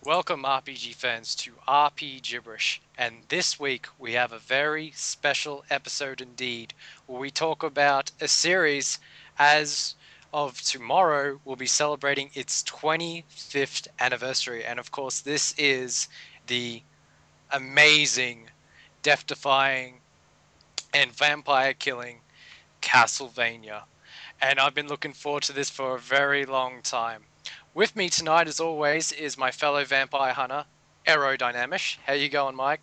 Welcome, RPG fans, to Rpgibberish, and this week we have a very special episode indeed, where we talk about a series as of tomorrow will be celebrating its 25th anniversary, and of course, this is the amazing, death-defying, and vampire-killing Castlevania. And I've been looking forward to this for a very long time. With me tonight, as always, is my fellow vampire hunter, Aero. How you going, Mike?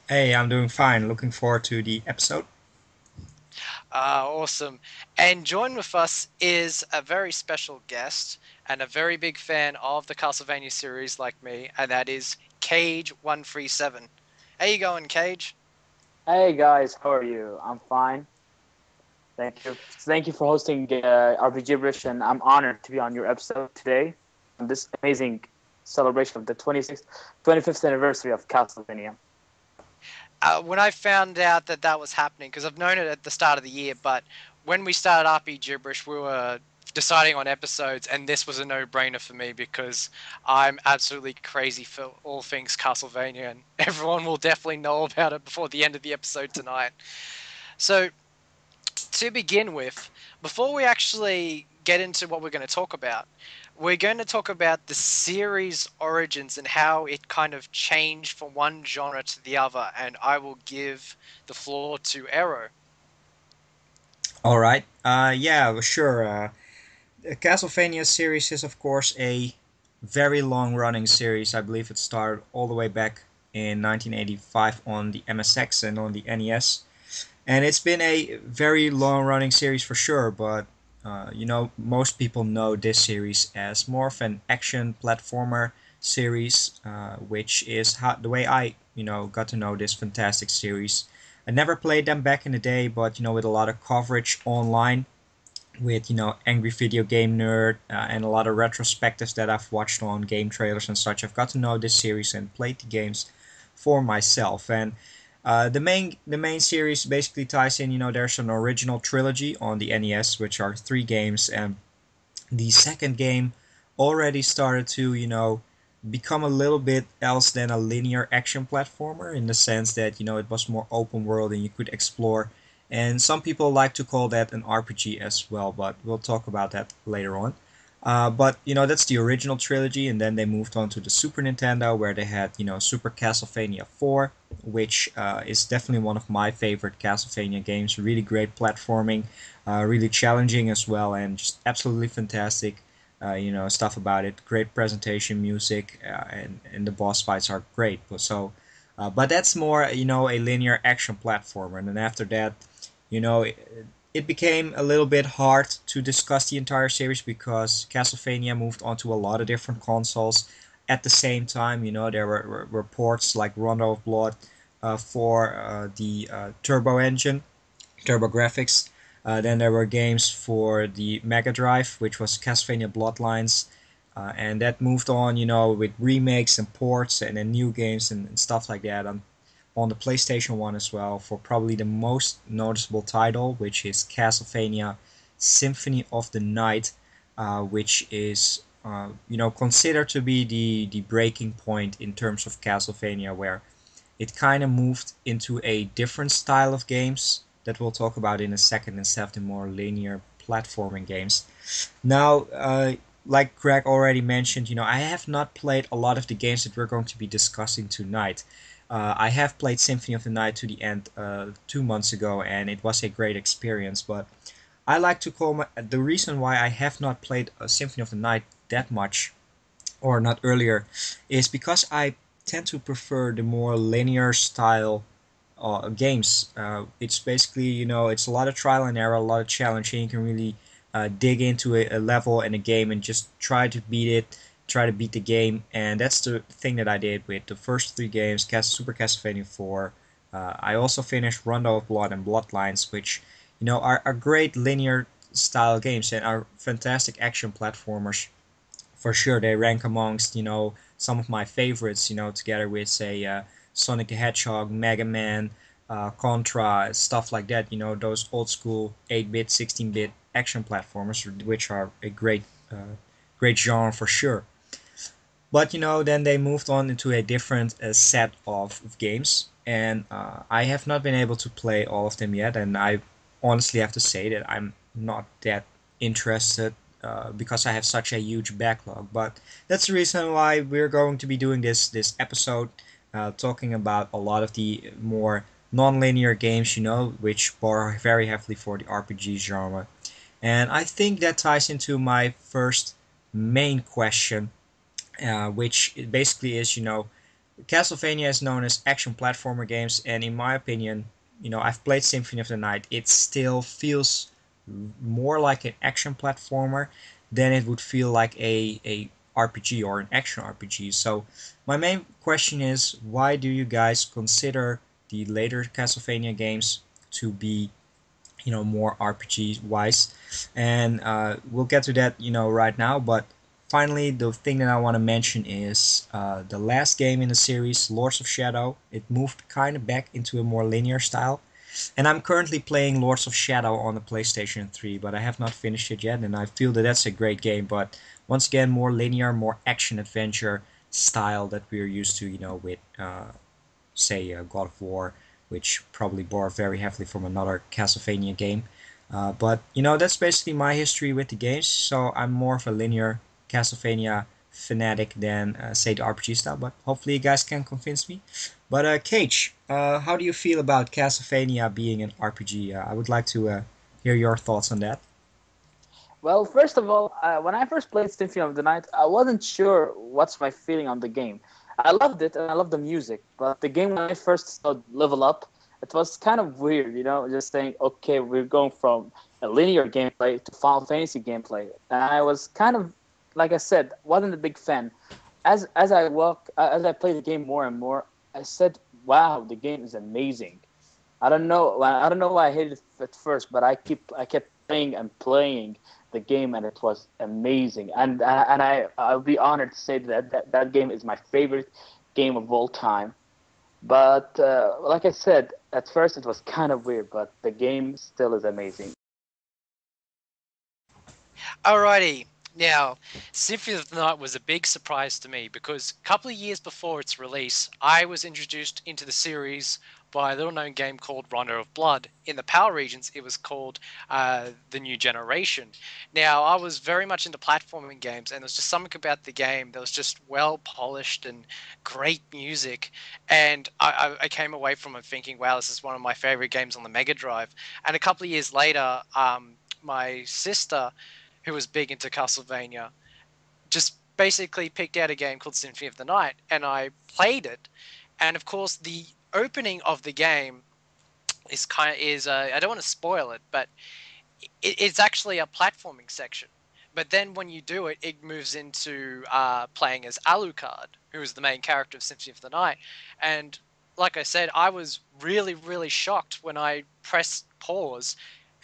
Hey, I'm doing fine. Looking forward to the episode. Awesome. And join with us is a very special guest and a very big fan of the Castlevania series like me, and that is Cage137. How you going, Cage? Hey guys, how are you? I'm fine. Thank you. Thank you for hosting Rpgibberish, and I'm honored to be on your episode today on this amazing celebration of the 25th anniversary of Castlevania. When I found out that that was happening, because I've known it at the start of the year, but when we started Rpgibberish, we were deciding on episodes, and this was a no-brainer for me because I'm absolutely crazy for all things Castlevania, and everyone will definitely know about it before the end of the episode tonight. So, to begin with, before we actually get into what we're going to talk about, we're going to talk about the series origins and how it kind of changed from one genre to the other, and I will give the floor to Aero. All right. Yeah, well, sure. The Castlevania series is, of course, a very long-running series. I believe it started all the way back in 1985 on the MSX and on the NES, and it's been a very long-running series for sure. But most people know this series as more of an action platformer series, which is the way I, got to know this fantastic series. I never played them back in the day, but with a lot of coverage online, with Angry Video Game Nerd and a lot of retrospectives that I've watched on game trailers and such, I've got to know this series and played the games for myself. And the main series basically ties in. There's an original trilogy on the NES, which are three games, and the second game already started to become a little bit else than a linear action platformer, in the sense that it was more open world and you could explore. And some people like to call that an RPG as well, but we'll talk about that later on. But that's the original trilogy, and then they moved on to the Super Nintendo, where they had Super Castlevania 4, which is definitely one of my favorite Castlevania games. Really great platforming, really challenging as well, and just absolutely fantastic. Stuff about it. Great presentation, music, and the boss fights are great. But that's more a linear action platformer, and then after that, you know it became a little bit hard to discuss the entire series because Castlevania moved on to a lot of different consoles at the same time. There were ports like Rondo of Blood for the Turbo Engine, Turbo Graphics. Then there were games for the Mega Drive, which was Castlevania Bloodlines. And that moved on, with remakes and ports and then new games and stuff like that on the PlayStation 1 as well, for probably the most noticeable title, which is Castlevania Symphony of the Night, which is considered to be the breaking point in terms of Castlevania, where it kind of moved into a different style of games that we'll talk about in a second, instead of the more linear platforming games. Now, like Greg already mentioned, I have not played a lot of the games that we're going to be discussing tonight. I have played Symphony of the Night to the end 2 months ago, and it was a great experience. But I like to call the reason why I have not played Symphony of the Night that much, or not earlier, is because I tend to prefer the more linear style games. It's basically, it's a lot of trial and error, a lot of challenging. You can really dig into a level in a game and just try to beat it, try to beat the game. And that's the thing that I did with the first three games, Super Castlevania 4. I also finished Rondo of Blood and Bloodlines, which, are great linear style games and are fantastic action platformers. For sure, they rank amongst, some of my favorites, together with, say, Sonic the Hedgehog, Mega Man, Contra, stuff like that. Those old school 8-bit, 16-bit action platformers, which are a great genre for sure. But then they moved on into a different set of games, and I have not been able to play all of them yet. And I honestly have to say that I'm not that interested because I have such a huge backlog. But that's the reason why we're going to be doing this episode, talking about a lot of the more non-linear games, which borrow very heavily for the RPG genre. And I think that ties into my first main question, which basically is, Castlevania is known as action platformer games, and in my opinion, I've played Symphony of the Night. It still feels more like an action platformer than it would feel like a RPG or an action RPG. So my main question is, why do you guys consider the later Castlevania games to be more RPG wise? And we'll get to that right now. But finally, the thing that I want to mention is the last game in the series, Lords of Shadow. It moved kind of back into a more linear style, and I'm currently playing Lords of Shadow on the PlayStation 3, but I have not finished it yet, and I feel that that's a great game. But once again, more linear, more action adventure style that we're used to, with say God of War, which probably bore very heavily from another Castlevania game. But that's basically my history with the games. So I'm more of a linear Castlevania fanatic than say the RPG style. But hopefully you guys can convince me. But Cage, how do you feel about Castlevania being an RPG? I would like to hear your thoughts on that. Well, first of all, when I first played Symphony of the Night, I wasn't sure what's my feeling on the game. I loved it and I loved the music, but the game when I first saw Level Up, it was kind of weird, just saying, okay, we're going from a linear gameplay to Final Fantasy gameplay, and I was kind of, like I said, wasn't a big fan. As I played the game more and more, I said, wow, the game is amazing. I don't know why I hated it at first, but I kept playing and playing the game, and it was amazing. I'll be honored to say that game is my favorite game of all time. But like I said, at first it was kind of weird, but the game still is amazing. Alrighty. Now, Symphony of the Night was a big surprise to me because a couple of years before its release, I was introduced into the series by a little known game called Runner of Blood. In the PAL regions, it was called The New Generation. Now, I was very much into platforming games, and there was just something about the game that was just well polished and great music. And I came away from it thinking, wow, this is one of my favorite games on the Mega Drive. And a couple of years later, my sister, who was big into Castlevania, just basically picked out a game called Symphony of the Night, and I played it. And of course, the opening of the game is I don't want to spoil it, but it's actually a platforming section. But then when you do it, it moves into playing as Alucard, who is the main character of Symphony of the Night. And like I said, I was really, really shocked when I pressed pause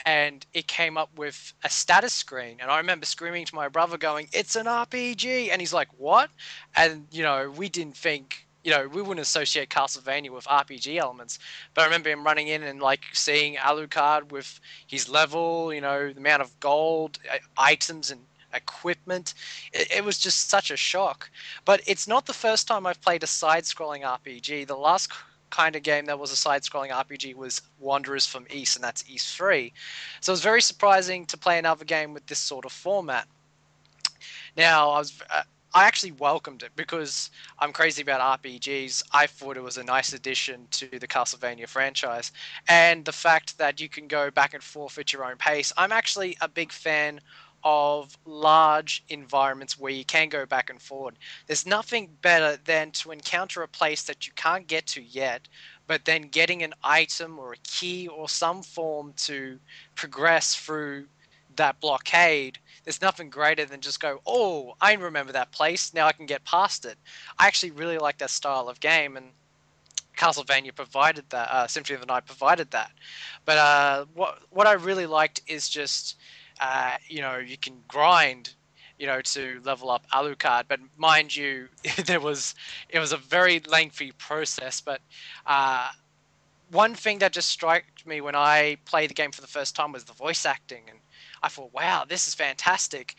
and it came up with a status screen. And I remember screaming to my brother, going, "It's an RPG!" And he's like, "What?" And, we didn't think, we wouldn't associate Castlevania with RPG elements. But I remember him running in and, like, seeing Alucard with his level, the amount of gold, items, and equipment. It was just such a shock. But it's not the first time I've played a side-scrolling RPG. The last kind of game that was a side-scrolling RPG was Wanderers from East, and that's East 3. So it was very surprising to play another game with this sort of format. Now, I actually welcomed it because I'm crazy about RPGs. I thought it was a nice addition to the Castlevania franchise. And the fact that you can go back and forth at your own pace. I'm actually a big fan of large environments where you can go back and forward. There's nothing better than to encounter a place that you can't get to yet, but then getting an item or a key or some form to progress through that blockade. There's nothing greater than just go, "Oh, I remember that place, now I can get past it." I actually really like that style of game, and Castlevania provided that. Symphony of the Night provided that. But what I really liked is just, you can grind, to level up Alucard. But mind you, it was a very lengthy process. But uh, one thing that just struck me when I played the game for the first time was the voice acting, and I thought, wow, this is fantastic.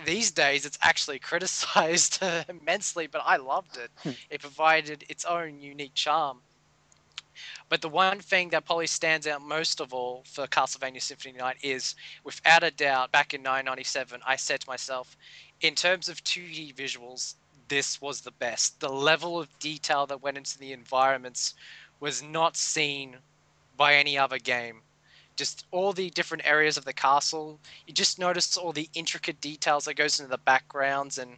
These days, it's actually criticized immensely, but I loved it. It provided its own unique charm. But the one thing that probably stands out most of all for Castlevania Symphony Night is, without a doubt, back in 1997, I said to myself, in terms of 2D visuals, this was the best. The level of detail that went into the environments was not seen by any other game. Just all the different areas of the castle, you just notice all the intricate details that goes into the backgrounds and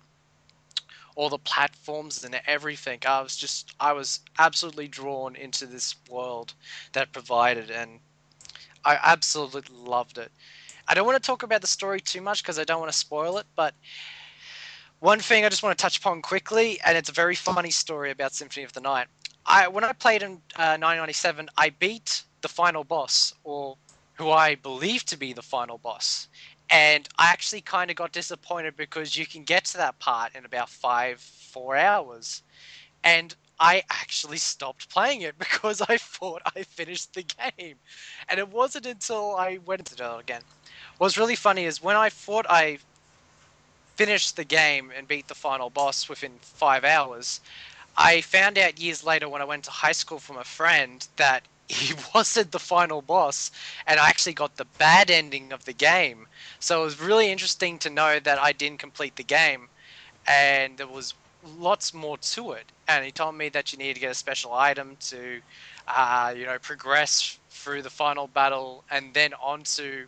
all the platforms and everything. I was absolutely drawn into this world that provided, and I absolutely loved it. I don't want to talk about the story too much because I don't want to spoil it, but one thing I just want to touch upon quickly, and it's a very funny story about Symphony of the Night. When I played in 1997, I beat the final boss, or who I believe to be the final boss. And I actually kind of got disappointed because you can get to that part in about 4 hours. And I actually stopped playing it because I thought I finished the game. And it wasn't until I went into it again. What's really funny is when I thought I finished the game and beat the final boss within 5 hours, I found out years later when I went to high school from a friend that he wasn't the final boss, and I actually got the bad ending of the game. So it was really interesting to know that I didn't complete the game, and there was lots more to it. And he told me that you need to get a special item to, progress through the final battle, and then onto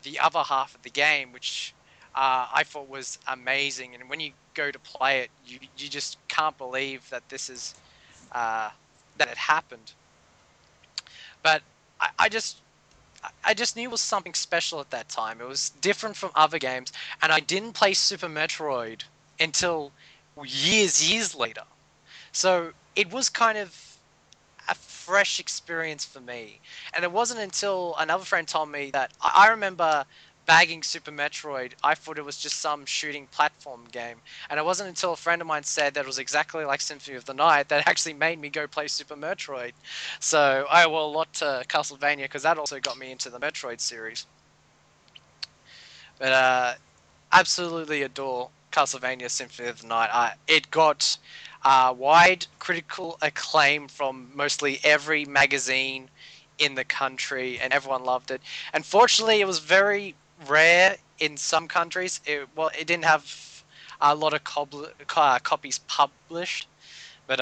the other half of the game, which I thought was amazing. And when you go to play it, you just can't believe that this is that it happened. But I just knew it was something special at that time. It was different from other games, and I didn't play Super Metroid until years later. So it was kind of a fresh experience for me. And it wasn't until another friend told me that I remember bagging Super Metroid. I thought it was just some shooting platform game. And it wasn't until a friend of mine said that it was exactly like Symphony of the Night that actually made me go play Super Metroid. So I owe a lot to Castlevania because that also got me into the Metroid series. But absolutely adore Castlevania Symphony of the Night. It got wide critical acclaim from mostly every magazine in the country, and everyone loved it. Unfortunately, it was very rare in some countries. It didn't have a lot of copies published, but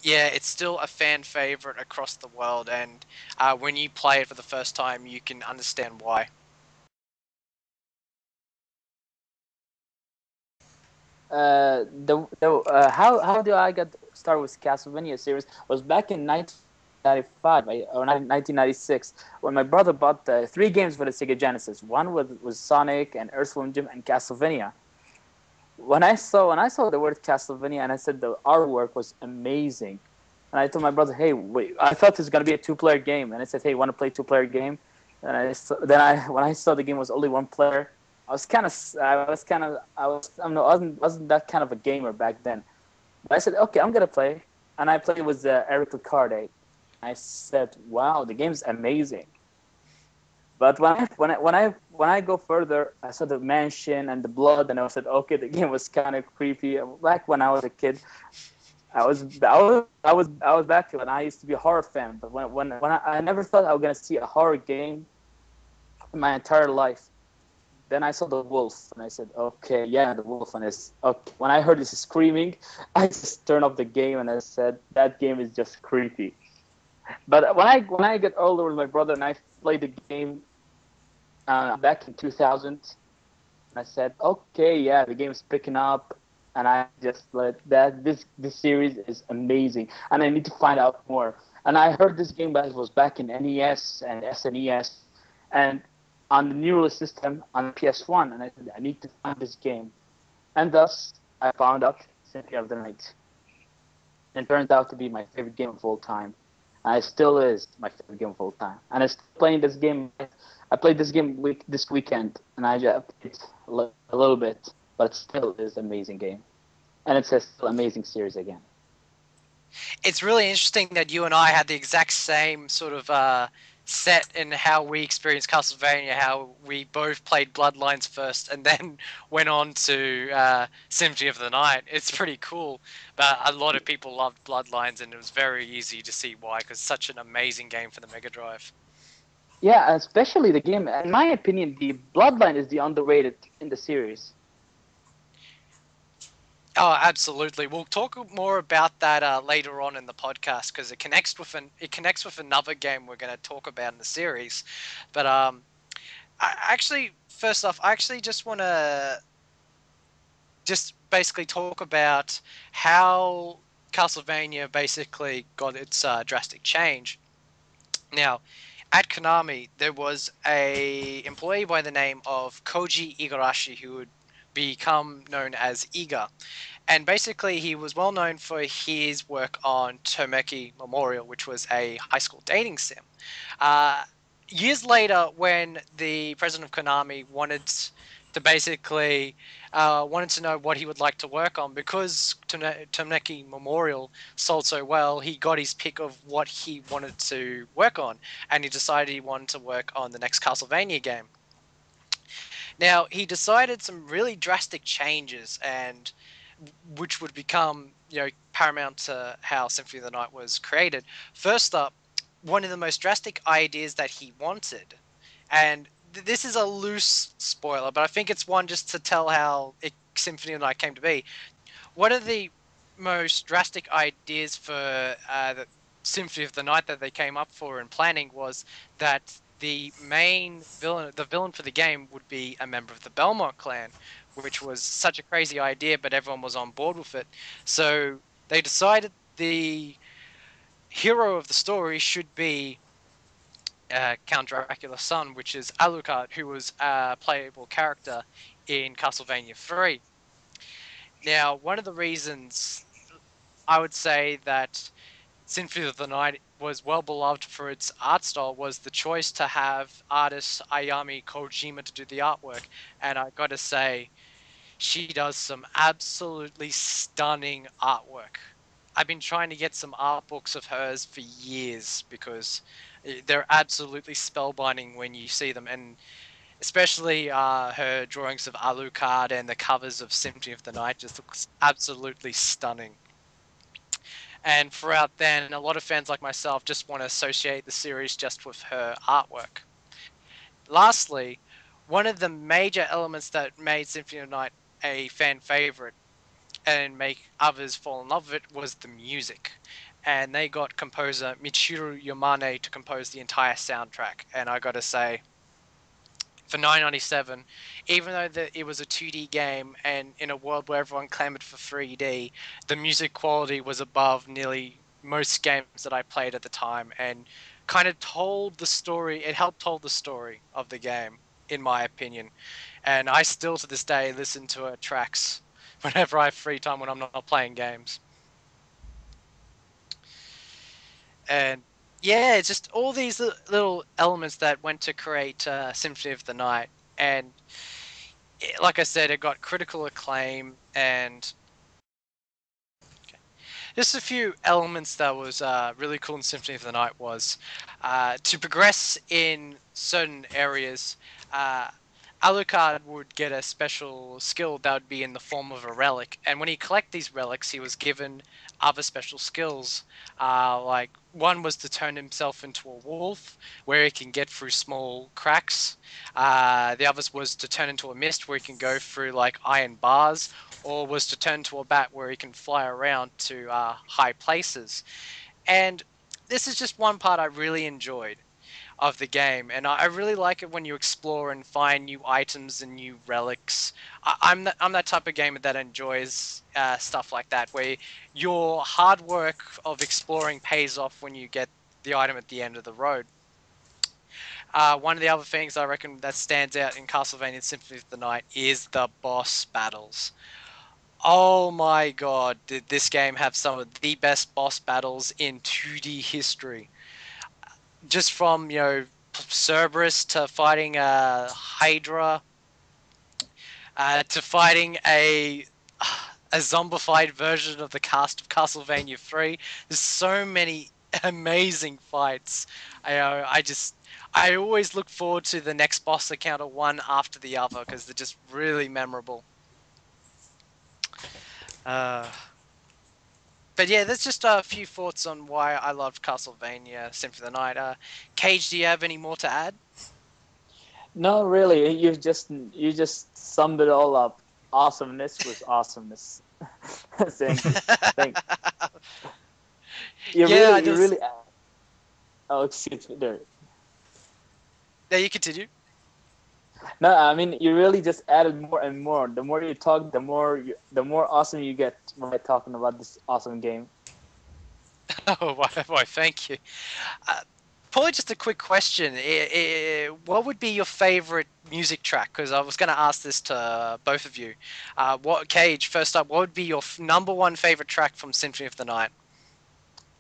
yeah, it's still a fan favorite across the world. And when you play it for the first time, you can understand why. How do I get started with Castlevania series was back in 1995 or 1996 when my brother bought three games for the Sega Genesis. One was Sonic and Earthworm Jim and Castlevania. When I saw the word Castlevania and I said the artwork was amazing, and I told my brother, "Hey, wait, I thought this was gonna be a two-player game," and I said, "Hey, want to play two-player game?" And when I saw the game was only one player, I wasn't that kind of a gamer back then. But I said, okay, I'm gonna play, and I played with Eric Ricciardi. I said, wow, the game's amazing. But when I go further, I saw the mansion and the blood, and I said, okay, the game was kind of creepy. Back when I was a kid, I was back when I used to be a horror fan. But when I never thought I was gonna see a horror game in my entire life. Then I saw the wolf, and I said, "Okay, yeah, the wolf." And okay. When I heard this screaming, I just turned off the game, and I said, "That game is just creepy." But when I get older with my brother, and I played the game back in 2000, and I said, "Okay, yeah, the game is picking up," and I just let that this series is amazing, and I need to find out more. And I heard this game was back in NES and SNES, and on the newer system on PS1, and I said, I need to find this game. And thus, I found out Symphony of the Night. And it turned out to be my favorite game of all time. And it still is my favorite game of all time. And I'm still playing this game. I played this game this weekend, and I just played a little bit, but it still is an amazing game. And it's a still amazing series again. It's really interesting that you and I had the exact same sort of set in how we experienced Castlevania, how we both played Bloodlines first and then went on to Symphony of the Night. It's pretty cool, but a lot of people loved Bloodlines, and it was very easy to see why, because it's such an amazing game for the Mega Drive. Yeah, especially the game. In my opinion, the Bloodline is the underrated in the series. Oh, absolutely. We'll talk more about that later on in the podcast, because it connects with another game we're going to talk about in the series. But first off, I actually just want to just basically talk about how Castlevania basically got its drastic change. Now, at Konami, there was a employee by the name of Koji Igarashi who would become known as Iga. And basically, he was well known for his work on Tomeki Memorial, which was a high school dating sim. Uh, Years later, when the president of Konami wanted to know what he would like to work on, because Tomeki Memorial sold so well, he got his pick of what he wanted to work on, and he decided he wanted to work on the next Castlevania game. Now, he decided some really drastic changes, and which would become, paramount to how Symphony of the Night was created. First up, one of the most drastic ideas that he wanted, and this is a loose spoiler, but I think it's one just to tell how Symphony of the Night came to be. One of the most drastic ideas for the Symphony of the Night that they came up for in planning was that the villain for the game, would be a member of the Belmont clan, which was such a crazy idea, but everyone was on board with it. So they decided the hero of the story should be Count Dracula's son, which is Alucard, who was a playable character in Castlevania 3. Now, one of the reasons I would say that Symphony of the Night was well beloved for its art style was the choice to have artist Ayami Kojima to do the artwork. And I gotta say, she does some absolutely stunning artwork. I've been trying to get some art books of hers for years, because they're absolutely spellbinding when you see them, and especially her drawings of Alucard and the covers of Symphony of the Night just looks absolutely stunning. And throughout then, a lot of fans like myself just want to associate the series just with her artwork. Lastly, one of the major elements that made Symphony of the Night a fan favorite and make others fall in love with it was the music. And they got composer Michiru Yamane to compose the entire soundtrack. And I gotta say, for 997, even though it was a 2D game and in a world where everyone clamored for 3D, the music quality was above nearly most games that I played at the time, and kind of told the story. It helped tell the story of the game, in my opinion. And I still to this day listen to her tracks whenever I have free time when I'm not playing games. And yeah, it's just all these little elements that went to create Symphony of the Night. And like I said, it got critical acclaim, and just a few elements that was really cool in Symphony of the Night was to progress in certain areas. Uh, Alucard would get a special skill that would be in the form of a relic, and when he collected these relics, he was given other special skills. Like one was to turn himself into a wolf, where he can get through small cracks. The others was to turn into a mist, where he can go through like iron bars, or was to turn to a bat, where he can fly around to high places. And this is just one part I really enjoyed of the game, and I really like it when you explore and find new items and new relics. I'm that type of gamer that enjoys stuff like that, where your hard work of exploring pays off when you get the item at the end of the road. One of the other things I reckon that stands out in Castlevania Symphony of the Night is the boss battles. Oh my god, did this game have some of the best boss battles in 2D history. Just from, Cerberus to fighting a Hydra, to fighting a zombified version of the cast of Castlevania 3. There's so many amazing fights. I always look forward to the next boss encounter one after the other because they're just really memorable. Uh, but yeah, there's just a few thoughts on why I loved Castlevania Symphony of the Night. Cage, do you have any more to add? No, really, you just summed it all up. Awesomeness was awesomeness. Thank you. Thank you. Yeah, You really. Oh, excuse me. There. Yeah, you continue. No, I mean you really just added more and more. The more you talk, the more awesome you get by talking about this awesome game. Oh, why, thank you. Uh, Probably just a quick question. What would be your favorite music track? Because I was going to ask this to both of you. Cage, first up, what would be your number one favorite track from Symphony of the Night?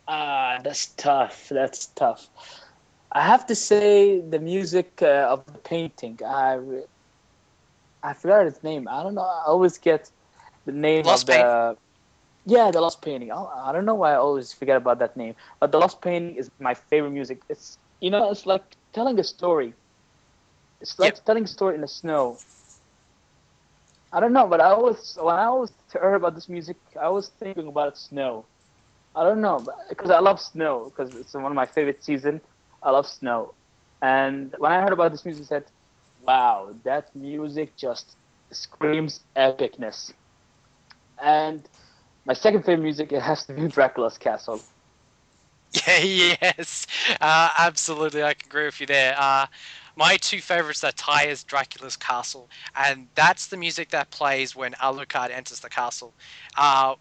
That's tough. That's tough. I have to say the music of the painting. I forgot its name. I don't know. I always get the name of Lost Painting? the. Yeah, the Lost Painting. I don't know why I always forget about that name. But the Lost Painting is my favorite music. It's like telling a story. It's like Yep. telling a story in the snow. I don't know, but when I always heard about this music, I was thinking about snow. I don't know, because I love snow because it's one of my favorite seasons. I love snow, and when I heard about this music, I said, "Wow, that music just screams epicness." And my second favorite music, it has to be Dracula's Castle. Yeah, yes, absolutely. I can agree with you there. My two favorites are Tyre's Dracula's Castle, and that's the music that plays when Alucard enters the castle.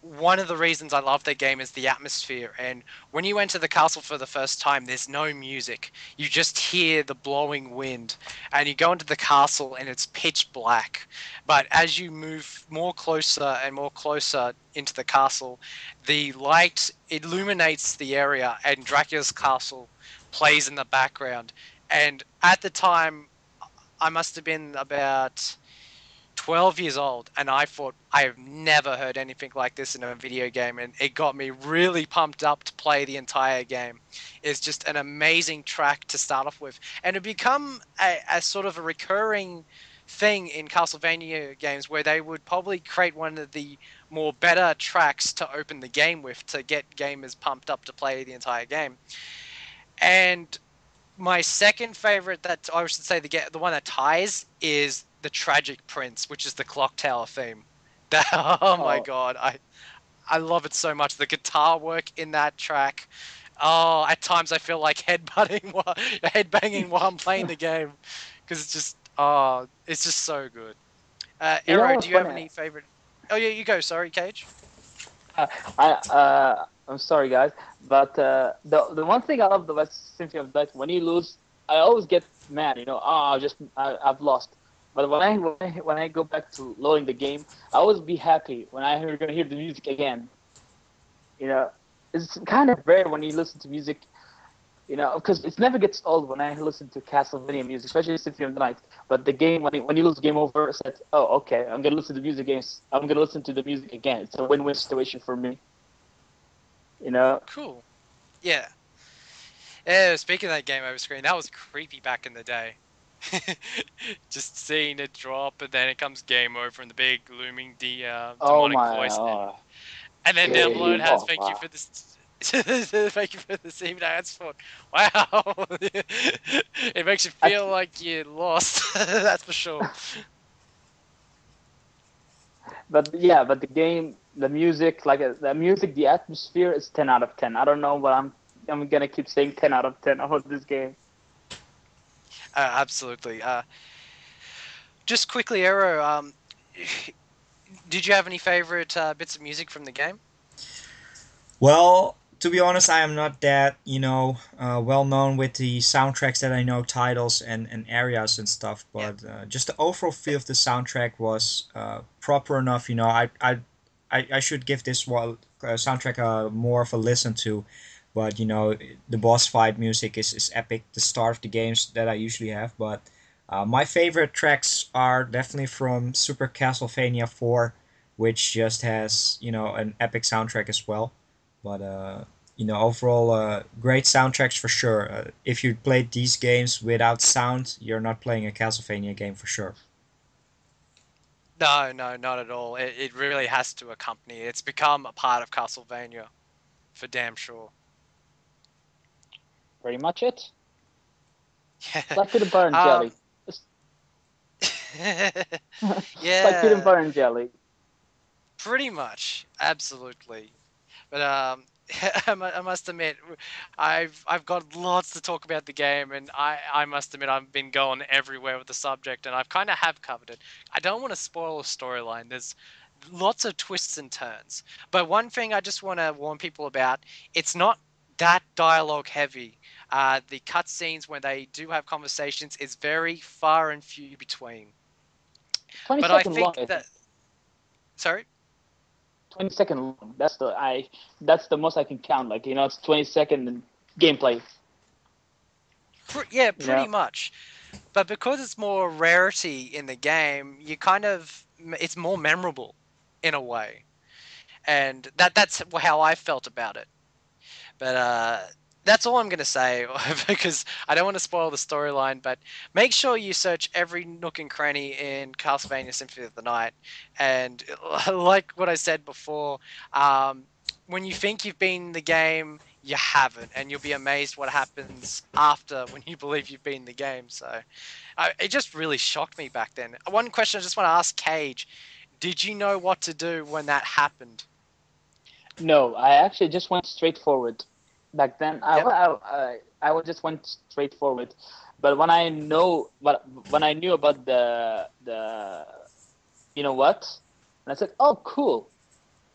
One of the reasons I love that game is the atmosphere, and when you enter the castle for the first time, there's no music. You just hear the blowing wind, and you go into the castle, and it's pitch black. But as you move more closer and more closer into the castle, the light illuminates the area, and Dracula's castle plays in the background. And at the time, I must have been about 12 years old, and I thought I have never heard anything like this in a video game, and it got me really pumped up to play the entire game. It's just an amazing track to start off with, and it become a sort of a recurring thing in Castlevania games where they would probably create one of the more better tracks to open the game with to get gamers pumped up to play the entire game. And my second favorite, that I should say the one that ties, is the Tragic Prince, which is the Clock Tower theme. Oh my Oh, god, I love it so much. The guitar work in that track. Oh, at times I feel like headbanging while I'm playing the game because it's just so good. you know Aero, what's do you have funny? any favorite? Oh yeah, you go. Sorry, Cage. I'm sorry, guys, but the one thing I love the West Symphony of the Night, when you lose, I always get mad. I've lost. But when I go back to loading the game, I always be happy when I'm gonna hear the music again. You know, it's kind of rare when you listen to music. Because it never gets old when I listen to Castlevania music, especially Symphony of the Night. But the game, when you lose game over, I said, "Oh, okay, I'm gonna listen to music games. I'm gonna listen to the music again." It's a win-win situation for me. You know. Cool. Yeah. Yeah. Speaking of that game over screen, that was creepy back in the day. Just seeing it drop, and then it comes game over, and the big looming Oh demonic my. voice, Oh. and then down below it Game has "Thank you over. for this." Thank you for this evening. That's for wow. It makes you I, feel like you lost. That's for sure. but yeah, but the game, the music, the music, the atmosphere is 10 out of 10. I don't know, but I'm gonna keep saying 10 out of 10 about this game. Absolutely. Just quickly, Arrow. Did you have any favorite bits of music from the game? Well, to be honest, I am not that well known with the soundtracks that I know titles and areas and stuff. Yeah. But just the overall feel of the soundtrack was proper enough. I should give this soundtrack more of a listen to. But the boss fight music is epic. The start of the games that I usually have. But my favorite tracks are definitely from Super Castlevania 4, which just has an epic soundtrack as well. But overall, great soundtracks for sure. If you played these games without sound, you're not playing a Castlevania game for sure. No, no, not at all. It really has to accompany it. It's become a part of Castlevania, for damn sure. Pretty much it. It's Yeah. like peanut butter and Um, jelly. It's like peanut yeah, butter and jelly. pretty much, absolutely. But I must admit, I've got lots to talk about the game, and I must admit I've been going everywhere with the subject, and I've kind of have covered it. I don't want to spoil the storyline. There's lots of twists and turns, but one thing I just want to warn people about: it's not that dialogue heavy. The cutscenes when they do have conversations is very far and few between. 20 But I second long, think I think. that sorry. 20-second long. That's the most I can count. Like, it's 20-second gameplay. Yeah, You pretty know, much. But because it's more rarity in the game, you kind of it's more memorable in a way, and that's how I felt about it. But that's all I'm gonna say because I don't want to spoil the storyline. But make sure you search every nook and cranny in Castlevania Symphony of the Night, and like what I said before, when you think you've been the game, you haven't, and you'll be amazed what happens after when you believe you've been the game. So it just really shocked me back then. One question I just want to ask Cage: did you know what to do when that happened? no, I actually just went straight forward. Back then, Yep. just went straight forward. But when I knew about the you know what, and I said, oh, cool,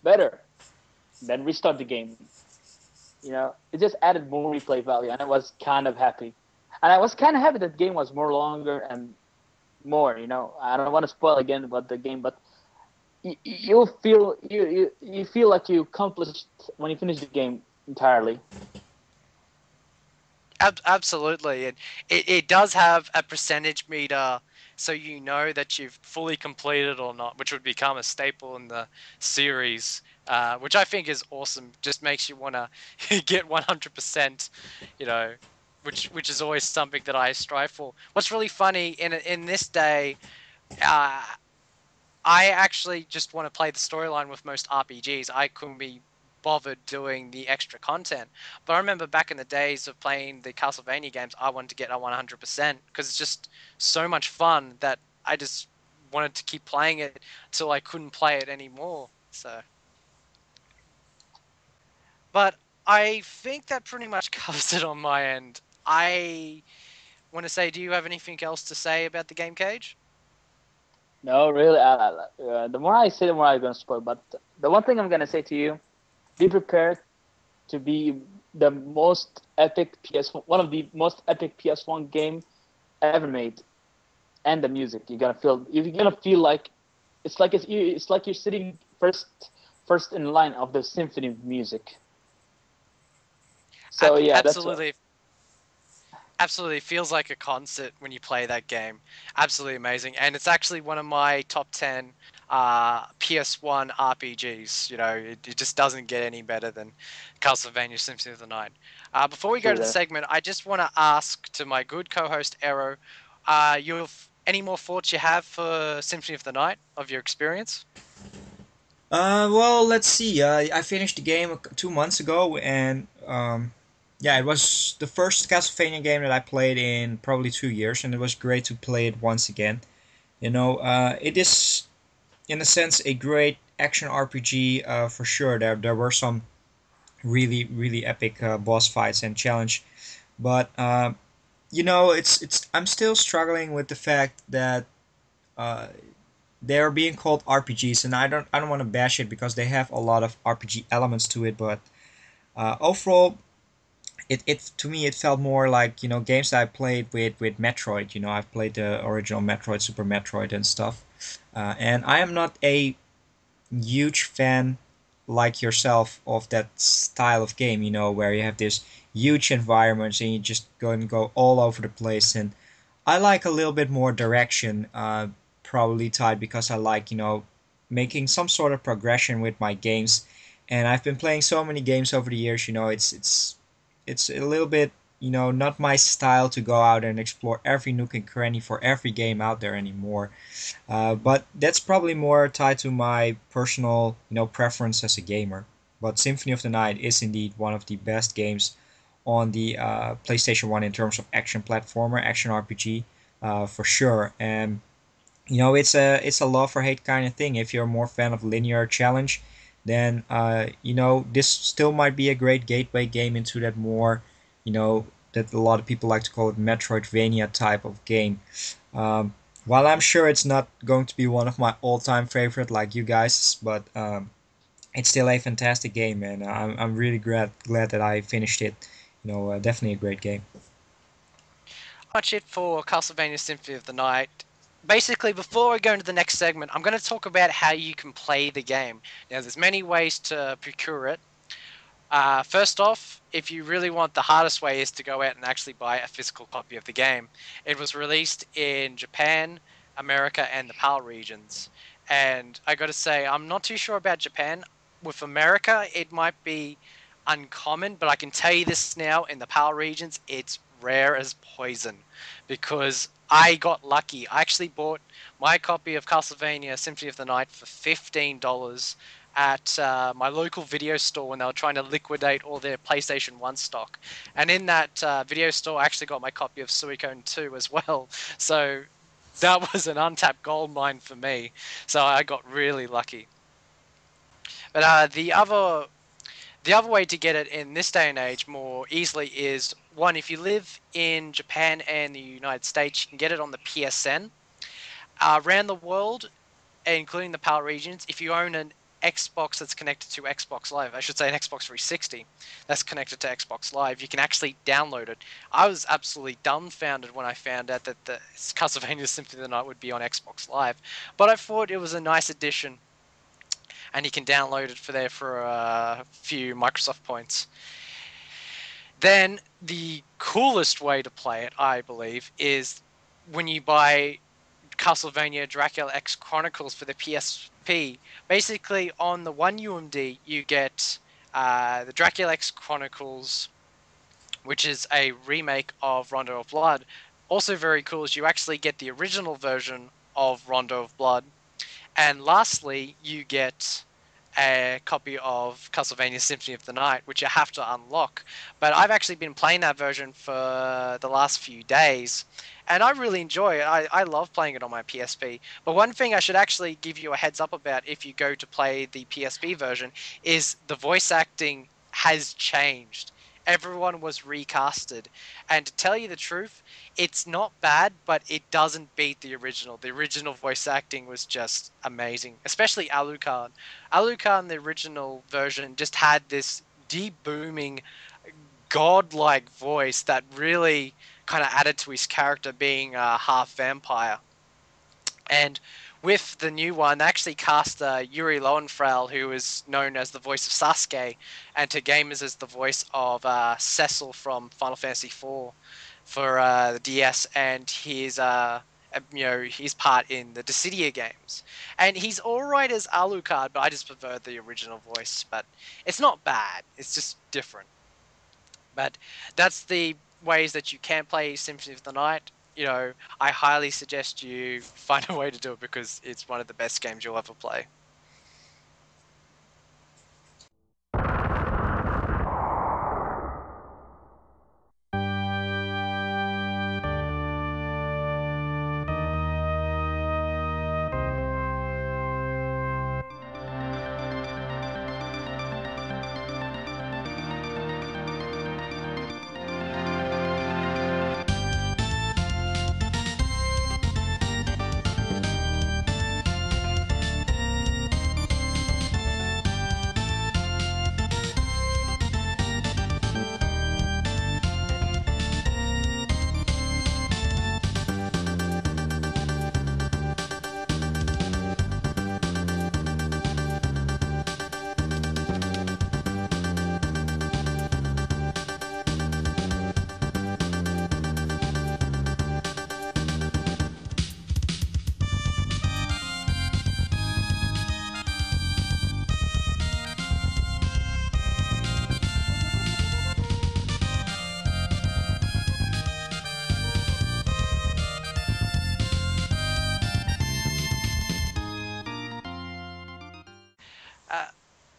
better. Then restart the game. It just added more replay value, and I was kind of happy. And I was kind of happy that the game was more longer and more. I don't want to spoil again about the game, but you feel like you accomplished when you finish the game entirely. Absolutely, and it does have a percentage meter, so you know that you've fully completed or not, which would become a staple in the series, which I think is awesome. Just makes you want to get 100%, you know, which is always something that I strive for. What's really funny in this day, uh, I actually just want to play the storyline with most RPGs. I couldn't be bothered doing the extra content. But I remember back in the days of playing the Castlevania games, I wanted to get a 100% because it's just so much fun that I just wanted to keep playing it until I couldn't play it anymore. So, but I think that pretty much covers it on my end. I want to say, do you have anything else to say about the game, Cage? No, really. The more I say, the more I'm gonna spoil. But the one thing I'm gonna say to you: be prepared to be the most epic one of the most epic PS1 game ever made. And the music, you're gonna feel like it's like you're sitting first in line of the symphony of music. So yeah, that's Absolutely. Absolutely feels like a concert when you play that game. Absolutely amazing, and it's actually one of my top 10 PS1 RPGs. It just doesn't get any better than Castlevania Symphony of the Night. Before we go true to the there. segment, I just want to ask to my good co-host Aero, any more thoughts you have for Symphony of the Night of your experience? Well, let's see. I finished the game 2 months ago, and yeah, it was the first Castlevania game that I played in probably 2 years, and it was great to play it once again. It is in a sense a great action RPG for sure. There were some really epic boss fights and challenge, but it's I'm still struggling with the fact that uh, they are being called RPGs, and I don't want to bash it because they have a lot of RPG elements to it, but overall, it to me it felt more like games that I played with Metroid. I've played the original Metroid, Super Metroid, and stuff, and I am not a huge fan like yourself of that style of game. Where you have this huge environments and you just go all over the place, and I like a little bit more direction, probably tied because I like making some sort of progression with my games, And I've been playing so many games over the years. It's a little bit not my style to go out and explore every nook and cranny for every game out there anymore. But that's probably more tied to my personal preference as a gamer. But Symphony of the Night is indeed one of the best games on the PlayStation 1 in terms of action platformer, action RPG, for sure. And it's a love or hate kind of thing. If you're more fan of linear challenge, then this still might be a great gateway game into that more, that a lot of people like to call it Metroidvania type of game. While I'm sure it's not going to be one of my all-time favorite like you guys, but it's still a fantastic game, and I'm really glad that I finished it. Definitely a great game. Much it for Castlevania Symphony of the Night. Basically, before I go into the next segment, I'm going to talk about how you can play the game. Now, there's many ways to procure it. First off, if you really want, the hardest way is to go out and actually buy a physical copy of the game. It was released in Japan, America, and the PAL regions. And I got to say, I'm not too sure about Japan. With America, it might be uncommon, but I can tell you this now, in the PAL regions, it's rare as poison, because I got lucky. I actually bought my copy of Castlevania Symphony of the Night for $15 at my local video store when they were trying to liquidate all their PlayStation 1 stock. And in that video store, I actually got my copy of Suikoden 2 as well. So that was an untapped gold mine for me. So I got really lucky. But the other way to get it in this day and age more easily is, one, if you live in Japan and the United States, you can get it on the PSN. Around the world, including the PAL regions, if you own an Xbox that's connected to Xbox Live, I should say an Xbox 360 that's connected to Xbox Live, you can actually download it. I was absolutely dumbfounded when I found out that the Castlevania Symphony of the Night would be on Xbox Live, but I thought it was a nice addition, and you can download it for a few Microsoft points. Then the coolest way to play it, I believe, is when you buy Castlevania Dracula X Chronicles for the PSP. Basically, on the 1 UMD, you get the Dracula X Chronicles, which is a remake of Rondo of Blood. Also very cool is you actually get the original version of Rondo of Blood. And lastly, you get a copy of Castlevania Symphony of the Night, which you have to unlock. But I've actually been playing that version for the last few days, and I really enjoy it. I love playing it on my PSP. But one thing I should actually give you a heads up about if you go to play the PSP version is the voice acting has changed. Everyone was recasted. And to tell you the truth, it's not bad, but it doesn't beat the original. The original voice acting was just amazing, especially Alucard. Alucard in the original version just had this deep booming, godlike voice that really kind of added to his character being a half vampire. And with the new one, they actually cast Yuri Lowenfeld, who is known as the voice of Sasuke, and to gamers as the voice of Cecil from Final Fantasy IV for the DS, and his his part in the Dissidia games. And he's alright as Alucard, but I just prefer the original voice. But it's not bad; it's just different. But that's the ways that you can play Symphony of the Night. I highly suggest you find a way to do it because it's one of the best games you'll ever play.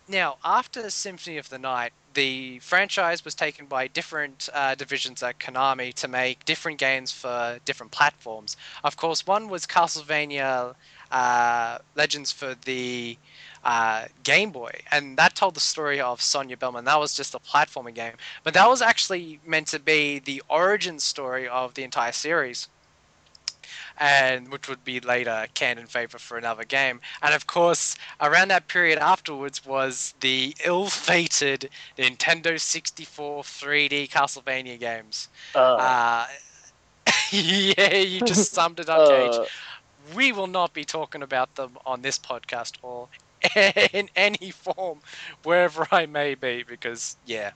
Now, after Symphony of the Night, the franchise was taken by different divisions at Konami to make different games for different platforms. Of course, one was Castlevania Legends for the Game Boy, and that told the story of Sonya Bellman. That was just a platforming game, but that was actually meant to be the origin story of the entire series, and which would be later canned in favor for another game. And of course, around that period afterwards was the ill-fated Nintendo 64 3D Castlevania games. Uh, Uh, yeah, you just summed it up, Gage. uh, We will not be talking about them on this podcast or in any form, wherever I may be, because, yeah.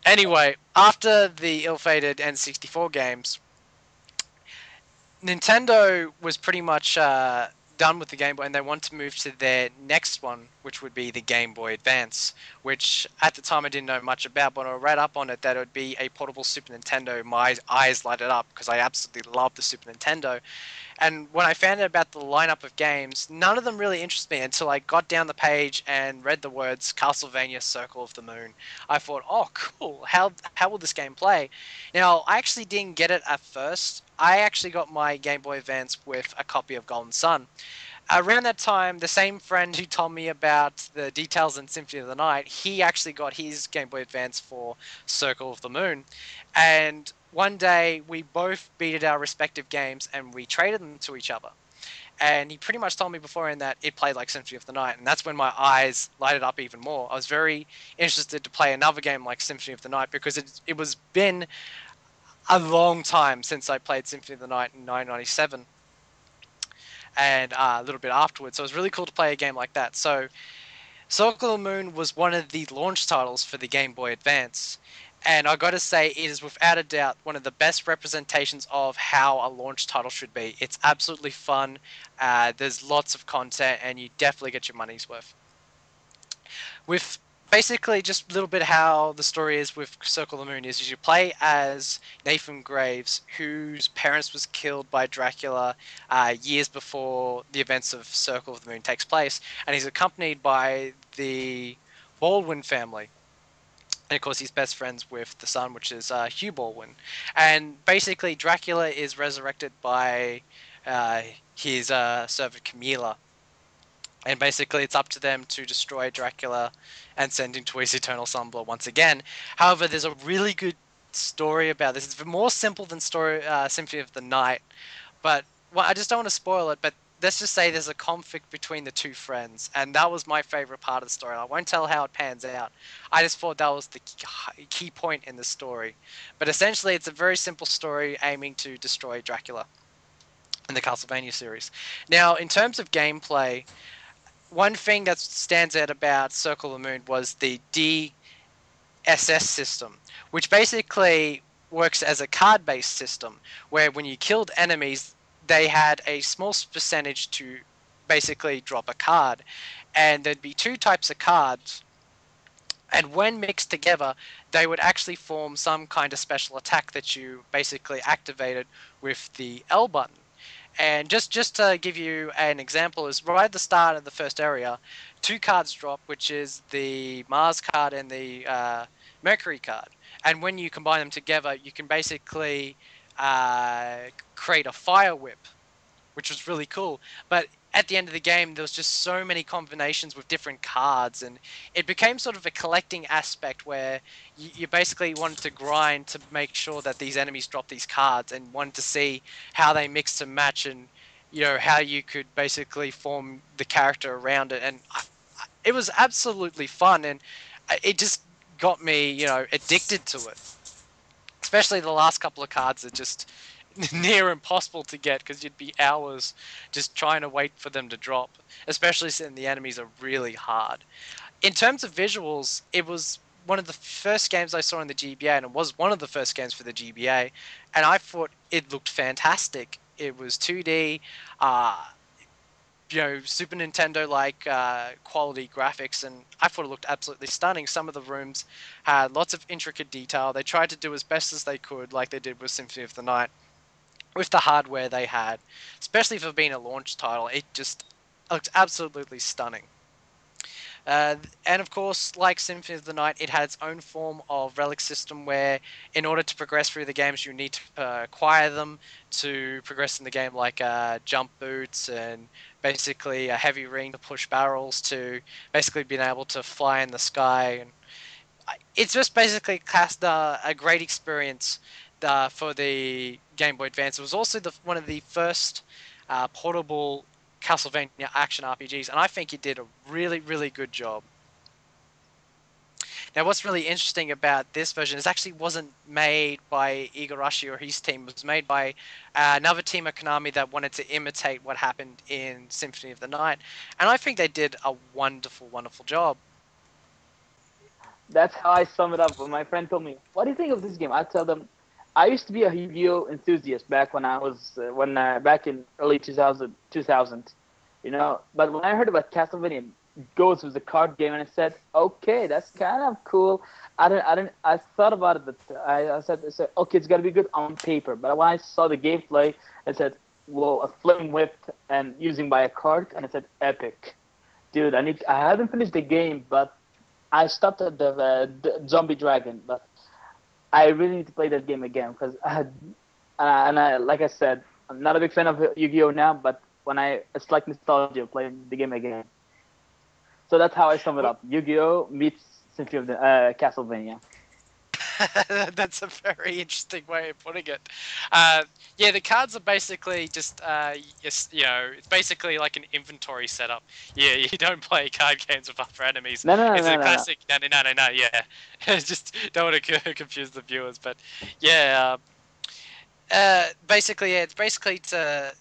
Anyway, after the ill-fated N64 games, Nintendo was pretty much done with the Game Boy, and they want to move to their next one, which would be the Game Boy Advance, which at the time I didn't know much about, but I read up on it that it would be a portable Super Nintendo. My eyes lighted up because I absolutely love the Super Nintendo. And when I found out about the lineup of games, none of them really interested me until I got down the page and read the words Castlevania Circle of the Moon. I thought, oh, cool, how will this game play? Now, I actually didn't get it at first. I actually got my Game Boy Advance with a copy of Golden Sun. Around that time, the same friend who told me about the details in Symphony of the Night, he actually got his Game Boy Advance for Circle of the Moon. And one day, we both beated our respective games and we traded them to each other. And he pretty much told me beforehand that it played like Symphony of the Night, and that's when my eyes lighted up even more. I was very interested to play another game like Symphony of the Night because it was been a long time since I played Symphony of the Night in 1997 and a little bit afterwards. So it was really cool to play a game like that. So Circle of the Moon was one of the launch titles for the Game Boy Advance. And I got to say, it is without a doubt one of the best representations of how a launch title should be. It's absolutely fun. There's lots of content, and you definitely get your money's worth. With basically just a little bit how the story is with Circle of the Moon is you play as Nathan Graves, whose parents was killed by Dracula years before the events of Circle of the Moon takes place, and he's accompanied by the Baldwin family. And of course, he's best friends with the son, which is Hugh Baldwin. And basically, Dracula is resurrected by uh, his servant Camilla, and basically it's up to them to destroy Dracula and send him to his eternal slumber once again. However, there's a really good story about this. It's more simple than Symphony of the Night, but well, I just don't want to spoil it. But let's just say there's a conflict between the two friends, and that was my favorite part of the story. I won't tell how it pans out. I just thought that was the key point in the story. But essentially, it's a very simple story aiming to destroy Dracula in the Castlevania series. Now, in terms of gameplay, one thing that stands out about Circle of the Moon was the DSS system, which basically works as a card-based system, where when you killed enemies, they had a small percentage to basically drop a card. And there'd be two types of cards, and when mixed together, they would actually form some kind of special attack that you basically activated with the L button. And just to give you an example, is right at the start of the first area, two cards drop, which is the Mars card and the Mercury card. And when you combine them together, you can basically create a fire whip, which was really cool. But at the end of the game, there was just so many combinations with different cards, and it became sort of a collecting aspect where you basically wanted to grind to make sure that these enemies drop these cards, and wanted to see how they mix and match, and how you could basically form the character around it. And it was absolutely fun, and it just got me, addicted to it. Especially the last couple of cards are just near impossible to get because you'd be hours just trying to wait for them to drop, especially since the enemies are really hard. In terms of visuals, it was one of the first games I saw in the GBA, and it was one of the first games for the GBA, and I thought it looked fantastic. It was 2D, Super Nintendo like quality graphics, and I thought it looked absolutely stunning. Some of the rooms had lots of intricate detail. They tried to do as best as they could, like they did with Symphony of the Night, with the hardware they had, especially for being a launch title. It just looked absolutely stunning. And of course, like Symphony of the Night, it had its own form of relic system where, in order to progress through the games, you need to acquire them to progress in the game, like jump boots and basically a heavy ring to push barrels to basically being able to fly in the sky. And it's just basically cast a great experience for the Game Boy Advance. It was also one of the first portable Castlevania action RPGs, and I think it did a really, really good job. Now, what's really interesting about this version is actually wasn't made by Igarashi or his team. It was made by another team at Konami that wanted to imitate what happened in Symphony of the Night, and I think they did a wonderful, wonderful job. That's how I sum it up. When my friend told me, "What do you think of this game?" I tell them, I used to be a Yu-Gi-Oh enthusiast back when I was when back in early 2000, you know. But when I heard about Castlevania Ghosts was a card game, and I said, "Okay, that's kind of cool." I thought about it, but I said, "Okay, it's got to be good on paper." But when I saw the gameplay, I said, "Well, a flame whip and using by a card," and I said, "Epic." Dude, I haven't finished the game, but I stopped at the zombie dragon, but I really need to play that game again because like I said, I'm not a big fan of Yu-Gi-Oh now, but it's like nostalgia playing the game again. So that's how I sum it up: Yu-Gi-Oh meets Symphony of the Castlevania. That's a very interesting way of putting it. Uh, yeah, the cards are basically just, it's basically like an inventory setup. Yeah, you don't play card games with other enemies. No, no, no, It's a no, no, no. classic. No, no, no, no, no. Yeah, just don't want to confuse the viewers, but yeah. Basically, yeah, it's basically to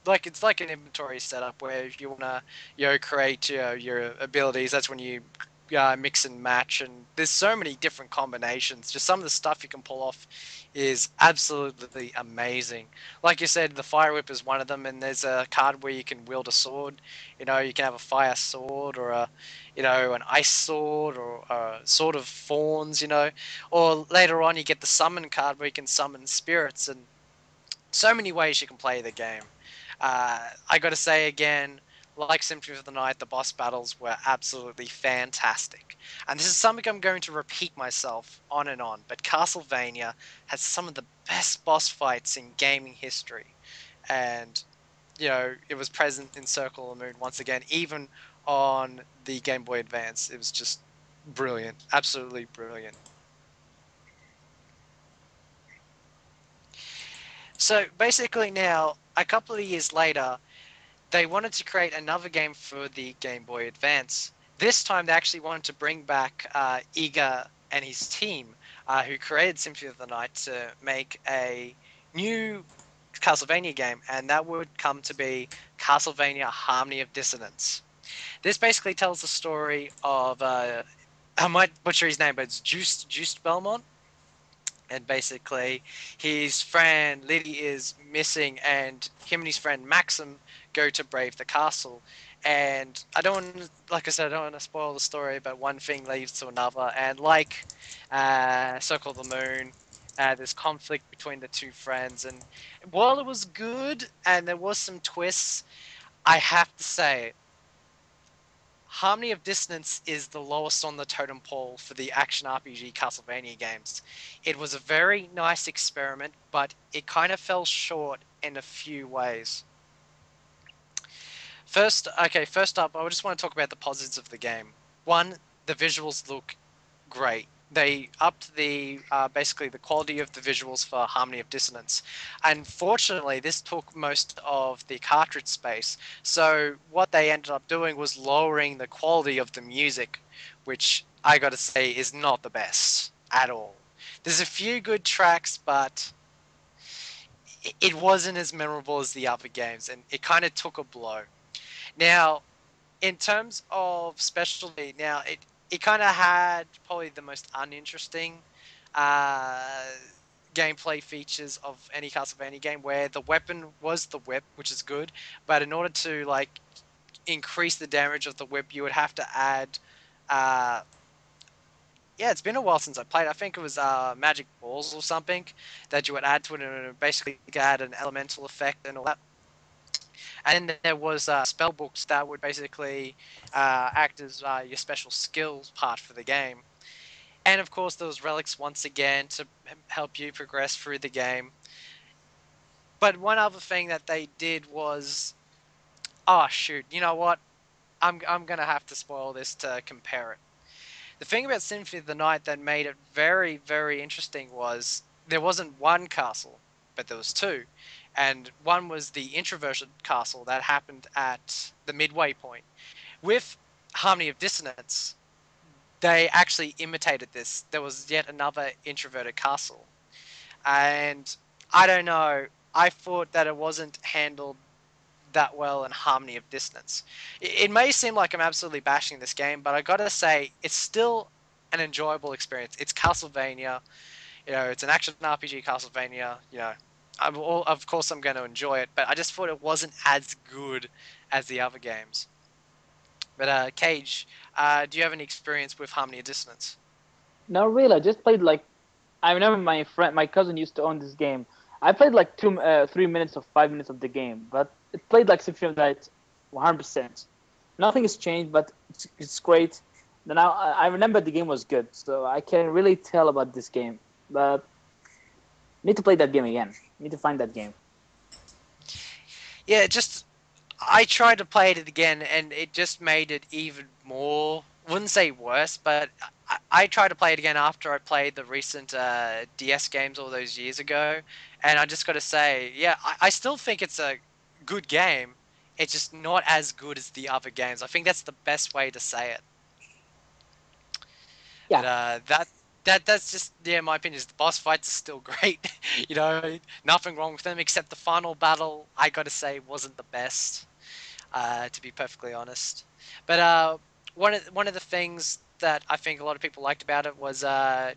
like it's like an inventory setup where if you wanna create your abilities. That's when you mix and match, and there's so many different combinations. Just some of the stuff you can pull off is absolutely amazing. Like you said, the fire whip is one of them, and there's a card where you can wield a sword. You can have a fire sword or a an ice sword or a sword of thorns. Or later on you get the summon card where you can summon spirits, and so many ways you can play the game. I got to say again, like Symphony of the Night, the boss battles were absolutely fantastic. And this is something I'm going to repeat myself on and on, but Castlevania has some of the best boss fights in gaming history. And, it was present in Circle of the Moon once again, even on the Game Boy Advance. It was just brilliant, absolutely brilliant. So basically, now, a couple of years later, they wanted to create another game for the Game Boy Advance. This time, they actually wanted to bring back Iga and his team, who created Symphony of the Night, to make a new Castlevania game, and that would come to be Castlevania Harmony of Dissonance. This basically tells the story of, I might butcher his name, but it's Juiced Belmont, and basically his friend Liddy is missing, and him and his friend Maxim go to brave the castle. And like I said, I don't want to spoil the story, but one thing leads to another, and like Circle of the Moon, there's conflict between the two friends. And while it was good and there was some twists, I have to say Harmony of Dissonance is the lowest on the totem pole for the action RPG Castlevania games. It was a very nice experiment, but it kind of fell short in a few ways. First up, I just want to talk about the positives of the game. One, the visuals look great. They upped the basically the quality of the visuals for Harmony of Dissonance. Unfortunately, this took most of the cartridge space. So what they ended up doing was lowering the quality of the music, which I got to say is not the best at all. There's a few good tracks, but it wasn't as memorable as the other games, and it kind of took a blow. Now, in terms of specialty, now it kind of had probably the most uninteresting uh, gameplay features of any Castlevania game, where the weapon was the whip, which is good, but in order to like increase the damage of the whip, you would have to add. Uh, yeah, it's been a while since I played. I think it was magic balls or something that you would add to it, and it would basically add an elemental effect and all that. And then there was spell books that would basically act as your special skills part for the game. And of course, there was relics once again to help you progress through the game. But one other thing that they did was, oh shoot, you know what? I'm gonna have to spoil this to compare it. The thing about Symphony of the Night that made it very, very interesting was there wasn't one castle, but there was two. And one was the introverted castle that happened at the midway point. With Harmony of Dissonance, they actually imitated this. There was yet another introverted castle. And I don't know, I thought that it wasn't handled that well in Harmony of Dissonance. It may seem like I'm absolutely bashing this game, but I gotta say, it's still an enjoyable experience. It's Castlevania, it's an action RPG Castlevania, of course I'm going to enjoy it, but I just thought it wasn't as good as the other games. But Cage, do you have any experience with Harmony of Dissonance? No, really, I just played like I remember my cousin used to own this game. I played like 3 minutes or 5 minutes of the game, but it played like Symphony of the Night, 100%. Nothing has changed, but it's great. Then I remember the game was good, so I can really tell about this game. But need to play that game again. Need to find that game. Yeah, I tried to play it again, and it just made it even more. Wouldn't say worse, but I tried to play it again after I played the recent DS games all those years ago, and I just got to say, yeah, I still think it's a good game. It's just not as good as the other games. I think that's the best way to say it. But Yeah, that's just, yeah, my opinion is the boss fights are still great. Nothing wrong with them except the final battle. I got to say wasn't the best. To be perfectly honest. But one of the things that I think a lot of people liked about it was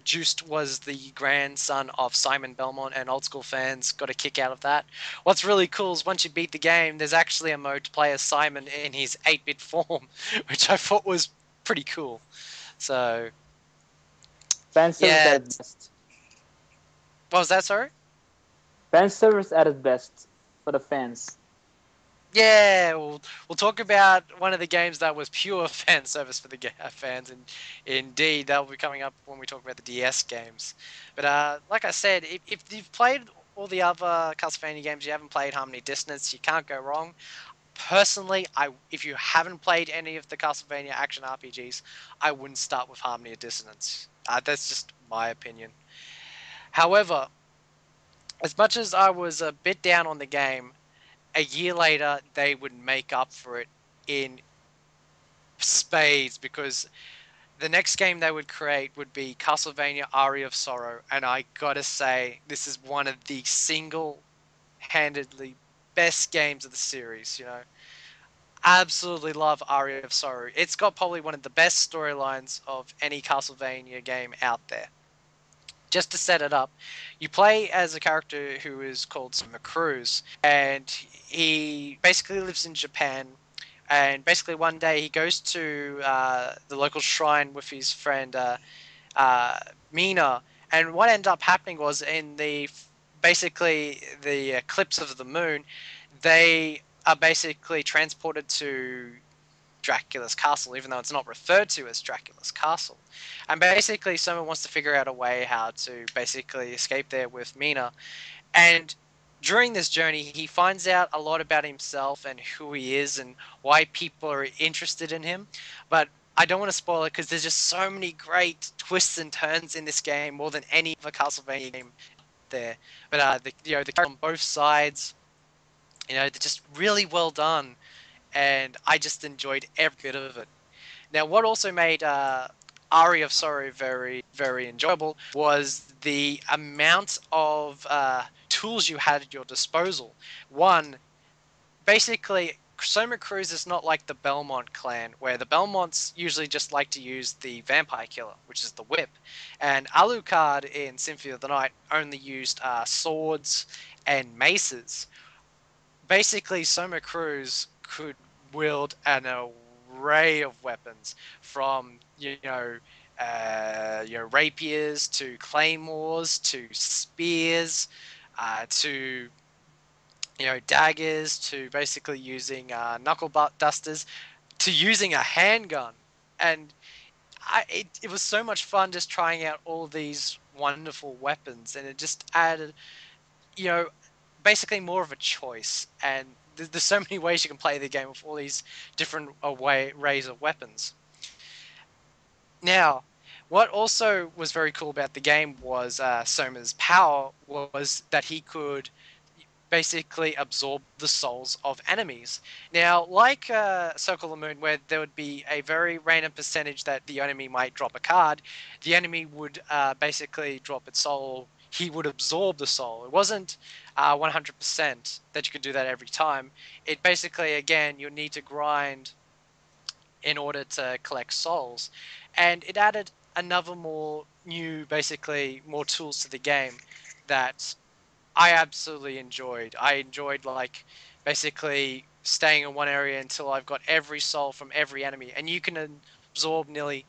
Juiced was the grandson of Simon Belmont, and old school fans got a kick out of that. What's really cool is once you beat the game, there's actually a mode to play as Simon in his 8-bit form, which I thought was pretty cool. So fan service yeah, at its best. what was that? Sorry. Fan service at its best for the fans. Yeah, we'll talk about one of the games that was pure fan service for the fans, and indeed that will be coming up when we talk about the DS games. But like I said, if you've played all the other Castlevania games, you haven't played Harmony Dissonance, you can't go wrong. Personally, if you haven't played any of the Castlevania action RPGs, I wouldn't start with Harmony of Dissonance. That's just my opinion. However, as much as I was a bit down on the game, a year later they would make up for it in spades, because the next game they would create would be Castlevania Aria of Sorrow, and I gotta say, this is one of the single-handedly best games of the series. Absolutely love Aria of Sorrow. It's got probably one of the best storylines of any Castlevania game out there. Just to set it up, you play as a character who is called Summer Cruz, and he basically lives in Japan. And basically, one day he goes to the local shrine with his friend uh, Mina. And what ended up happening was, in the eclipse of the moon, they are basically transported to Dracula's castle, even though it's not referred to as Dracula's castle. And basically, someone wants to figure out a way how to basically escape there with Mina. And during this journey, he finds out a lot about himself and who he is and why people are interested in him. But I don't want to spoil it because there's just so many great twists and turns in this game, more than any other Castlevania game there. But the characters on both sides, they're just really well done, and I just enjoyed every bit of it. Now, what also made Aria of Sorrow very, very enjoyable was the amount of tools you had at your disposal. One, basically, Soma Cruz is not like the Belmont clan, where the Belmonts usually just like to use the vampire killer, which is the whip, and Alucard in Symphony of the Night only used swords and maces. Basically, Soma Cruz could wield an array of weapons, from rapiers to claymores to spears, to daggers to basically using knuckle butt dusters to using a handgun. And it was so much fun just trying out all these wonderful weapons, and it just added, you know, basically more of a choice. And there's so many ways you can play the game with all these different arrays of weapons. Now, what also was very cool about the game was Soma's power was that he could basically absorb the souls of enemies. Now, like Circle of the Moon, where there would be a very random percentage that the enemy might drop a card, the enemy would basically drop its soul. He would absorb the soul. It wasn't 100% that you could do that every time. It basically, again, you need to grind in order to collect souls. And it added another more new, basically, more tools to the game that I absolutely enjoyed. I enjoyed, like, basically staying in one area until I've got every soul from every enemy, and you can absorb nearly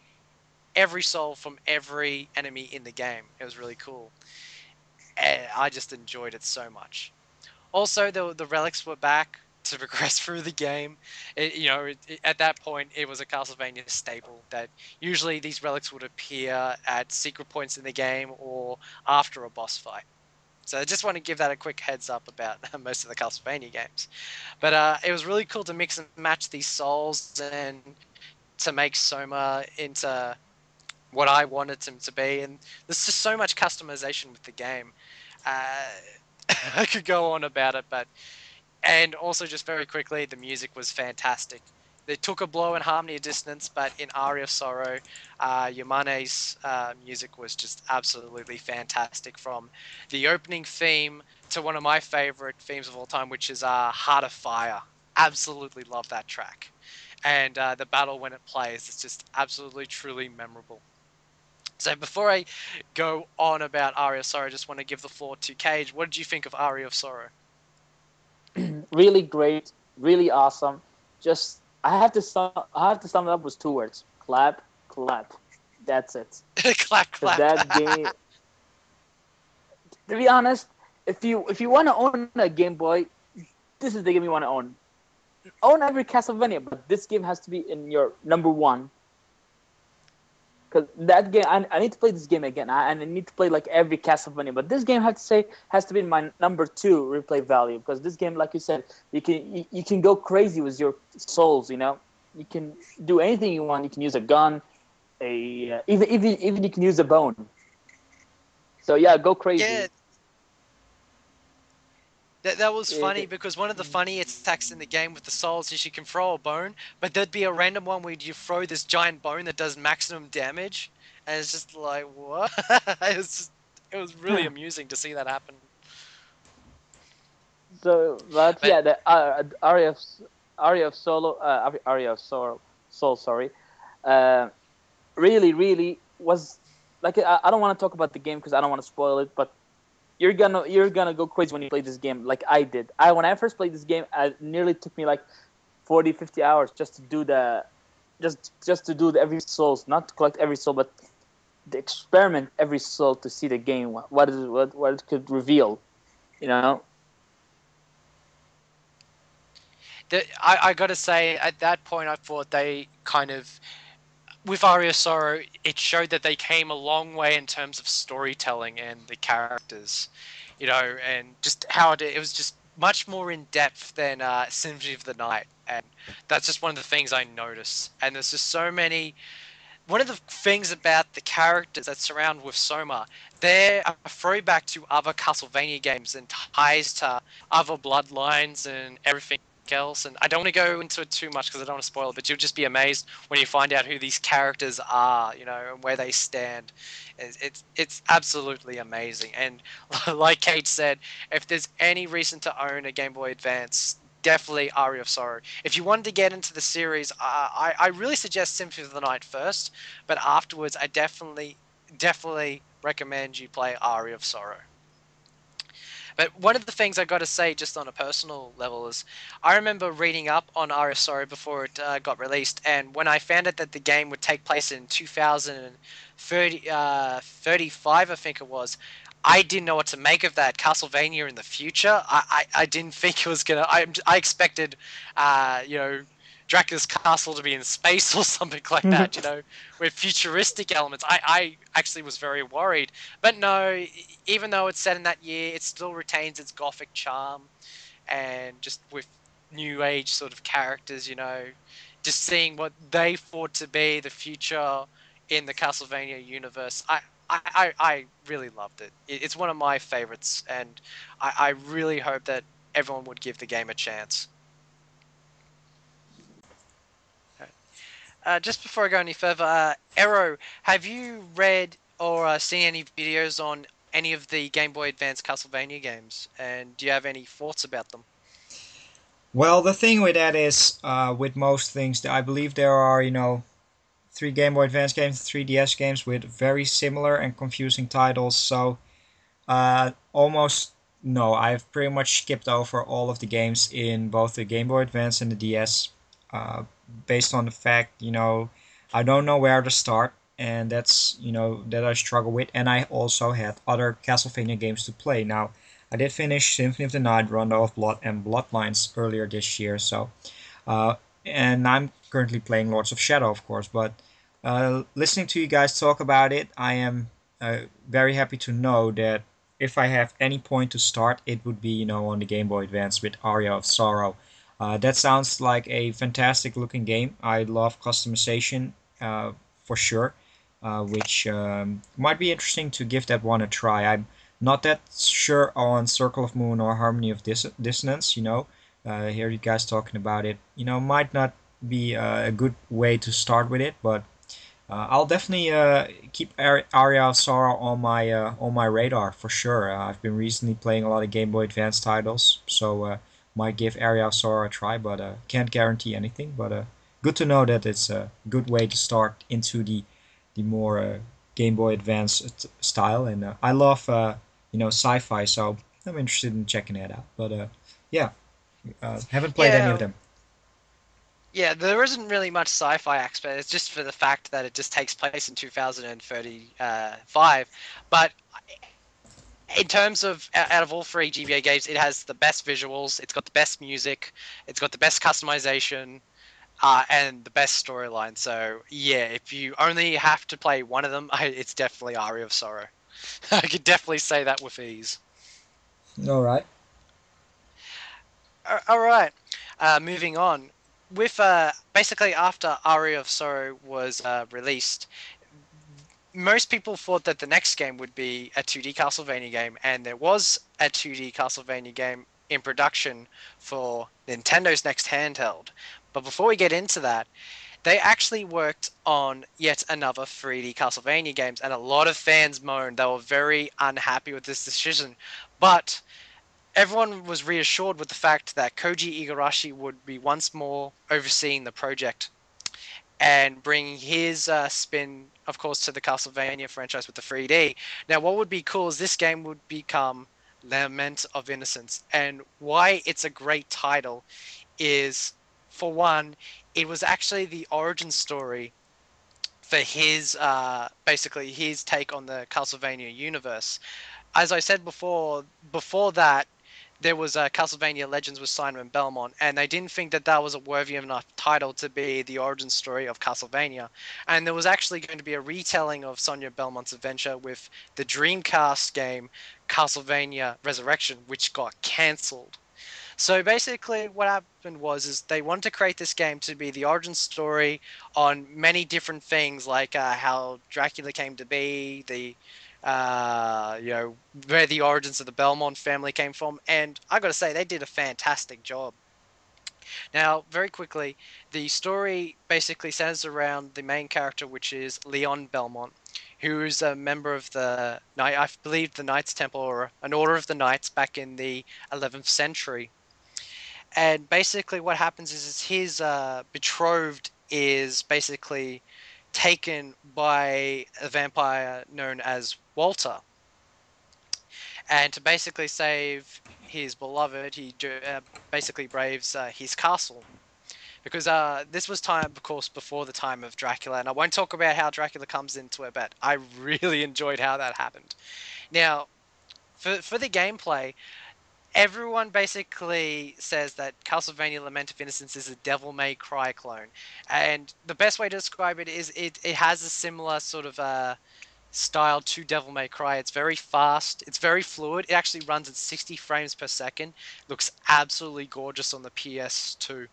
every soul from every enemy in the game. It was really cool. And I just enjoyed it so much. Also, the relics were back to progress through the game. At that point, it was a Castlevania staple that usually these relics would appear at secret points in the game or after a boss fight. So I just want to give that a quick heads up about most of the Castlevania games. But it was really cool to mix and match these souls and to make Soma into what I wanted him to be. And there's just so much customization with the game. Uh, I could go on about it, but and also just very quickly, the music was fantastic. They took a blow in Harmony of Dissonance, but in Aria of Sorrow, Yamane's music was just absolutely fantastic. From the opening theme to one of my favorite themes of all time, which is Heart of Fire. Absolutely love that track. And the battle when it plays, it's just absolutely, truly memorable. So before I go on about Aria of Sorrow, I just want to give the floor to Cage. What did you think of Aria of Sorrow? Really great, really awesome. Just I have to sum it up with two words: clap, clap. That's it. Clap, Because clap. that game, to be honest, if you want to own a Game Boy, this is the game you want to own. Own every Castlevania, but this game has to be in your number one. Because that game, I need to play this game again, and I need to play like every Castlevania. But this game, I have to say, has to be in my number two replay value. Because this game, like you said, you can go crazy with your souls. You can do anything you want. You can use a gun, even you can use a bone. So yeah, go Yeah, crazy. that was funny It, because one of the funniest attacks in the game with the souls is you can throw a bone, but there'd be a random one where you throw this giant bone that does maximum damage, and it's just like what? It was really amusing to see that happen. so, but But yeah, the Aria of Solo, Aria of Soul, sorry, uh, really was like I don't want to talk about the game because I don't want to spoil it, but you're gonna go crazy when you play this game like I did. When I first played this game, it nearly took me like 40, 50 hours just to do just to do every souls, not to collect every soul, but to experiment every soul to see the game, what it could reveal, you know. I gotta say, at that point, I thought they kind of with Aria Sorrow, it showed that they came a long way in terms of storytelling and the characters, and just how it was just much more in depth than Symphony of the Night, and that's just one of the things I noticed. And there's just so many. One of the things about the characters that surround with Soma, they're a throwback to other Castlevania games and ties to other bloodlines and everything else. And I don't want to go into it too much because I don't want to spoil it, but you'll just be amazed when you find out who these characters are, and where they stand. It's absolutely amazing. And like Kate said, if there's any reason to own a Game Boy Advance, definitely Aria of Sorrow. If you wanted to get into the series, I really suggest Symphony of the Night first, but afterwards, I definitely recommend you play Aria of Sorrow. But one of the things I got to say, just on a personal level, is I remember reading up on Aria of Sorrow before it got released, and when I found out that the game would take place in 2030, 35, I think it was, I didn't know what to make of that. Castlevania in the future, I didn't think it was gonna. I expected, you know, Dracula's castle to be in space or something like that. You know, with futuristic elements. I actually was very worried, but no. Even though it's set in that year, it still retains its gothic charm, and just with new age sort of characters. You know, just seeing what they thought to be the future in the Castlevania universe. I really loved it. It's one of my favorites, and I really hope that everyone would give the game a chance. Just before I go any further, Aero, have you read or seen any videos on any of the Game Boy Advance Castlevania games? And do you have any thoughts about them? Well, the thing with that is, with most things, I believe there are, three Game Boy Advance games, three DS games with very similar and confusing titles. So, almost no, I've pretty much skipped over all of the games in both the Game Boy Advance and the DS, uh, based on the fact, I don't know where to start, and that's, that I struggle with. And I also had other Castlevania games to play. Now, I did finish Symphony of the Night, Rondo of Blood, and Bloodlines earlier this year, so uh, and I'm currently playing Lords of Shadow, of course. But listening to you guys talk about it, I am very happy to know that if I have any point to start, it would be on the Game Boy Advance with Aria of Sorrow. That sounds like a fantastic looking game. I love customization for sure, which might be interesting to give that one a try. I'm not that sure on Circle of Moon or Harmony of Dissonance. Hear you guys talking about it. Might not be a good way to start with it, but I'll definitely keep Aria of Sorrow on my radar for sure. I've been recently playing a lot of Game Boy Advance titles, so might give Aria of Sorrow a try, but can't guarantee anything. But good to know that it's a good way to start into the more Game Boy Advance style, and I love sci-fi, so I'm interested in checking it out. But yeah, haven't played any of Yeah, them. yeah, there isn't really much sci-fi aspect. It's just for the fact that it just takes place in 2035. But in terms of out of all three GBA games, it has the best visuals, it's got the best music, it's got the best customization, and the best storyline. So yeah, if you only have to play one of them, it's definitely Aria of Sorrow. I could definitely say that with ease. All right. All right, moving on. With basically after Aria of Sorrow was released, most people thought that the next game would be a 2D Castlevania game, and there was a 2D Castlevania game in production for Nintendo's next handheld. But before we get into that, they actually worked on yet another 3D Castlevania games, and a lot of fans moaned. They were very unhappy with this decision. But everyone was reassured with the fact that Koji Igarashi would be once more overseeing the project and bringing his spin, of course, to the Castlevania franchise with the 3D. Now, what would be cool is this game would become Lament of Innocence. And why it's a great title is, for one, it was actually the origin story for his basically his take on the Castlevania universe. As I said before that, there was Castlevania Legends with Simon Belmont, and they didn't think that that was a worthy enough title to be the origin story of Castlevania. And there was actually going to be a retelling of Sonia Belmont's adventure with the Dreamcast game Castlevania Resurrection, which got cancelled. So basically, what happened was is they wanted to create this game to be the origin story on many different things, like how Dracula came to be, the where the origins of the Belmont family came from, and I got to say they did a fantastic job. Now, very quickly, the story basically centers around the main character, which is Leon Belmont, who is a member of the I believe the Knights Temple or an Order of the Knights back in the 11th century. And basically, what happens is his betrothed is basically taken by a vampire known as Walter. And to basically save his beloved, he basically braves his castle. Because this was time, of course, before the time of Dracula. And I won't talk about how Dracula comes into it, but I really enjoyed how that happened. Now, for the gameplay, everyone basically says that Castlevania Lament of Innocence is a Devil May Cry clone, and the best way to describe it is it has a similar sort of style to Devil May Cry. It's very fast, it's very fluid. It actually runs at 60 frames per second. Looks absolutely gorgeous on the PS2.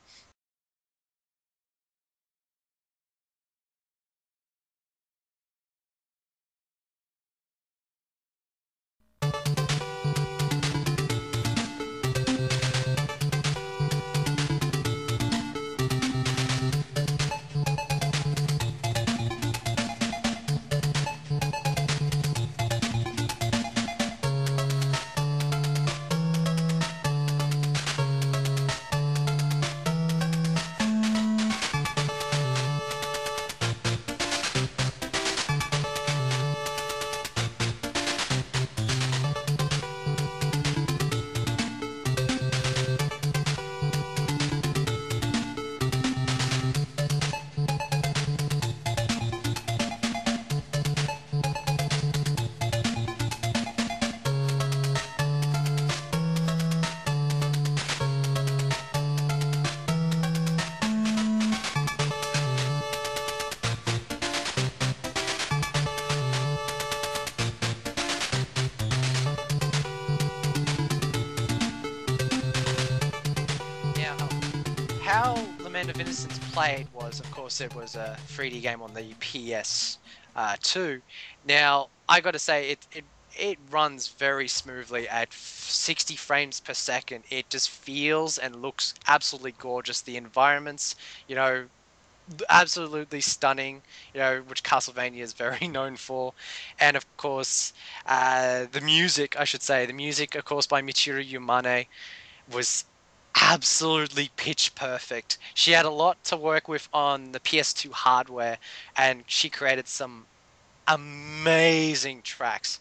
Now, how Lament of Innocence played was, of course, it was a 3D game on the PS2. Now, I got to say, it runs very smoothly at 60 frames per second. It just feels and looks absolutely gorgeous. The environments, you know, absolutely stunning, you know, which Castlevania is very known for. And of course, the music, I should say, the music, of course, by Michiru Yamane was absolutely pitch perfect. She had a lot to work with on the PS2 hardware, and she created some amazing tracks.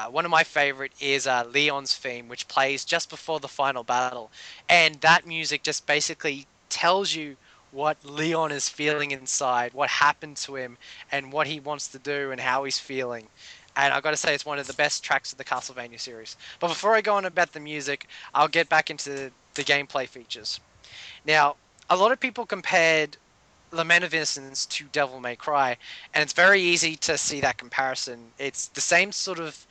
One of my favorite is Leon's theme, which plays just before the final battle, and that music just basically tells you what Leon is feeling inside, what happened to him, and what he wants to do, and how he's feeling. And I've got to say, it's one of the best tracks of the Castlevania series. But before I go on about the music, I'll get back into the gameplay features. Now, a lot of people compared Lament of Innocence to Devil May Cry, and it's very easy to see that comparison. It's the same sort of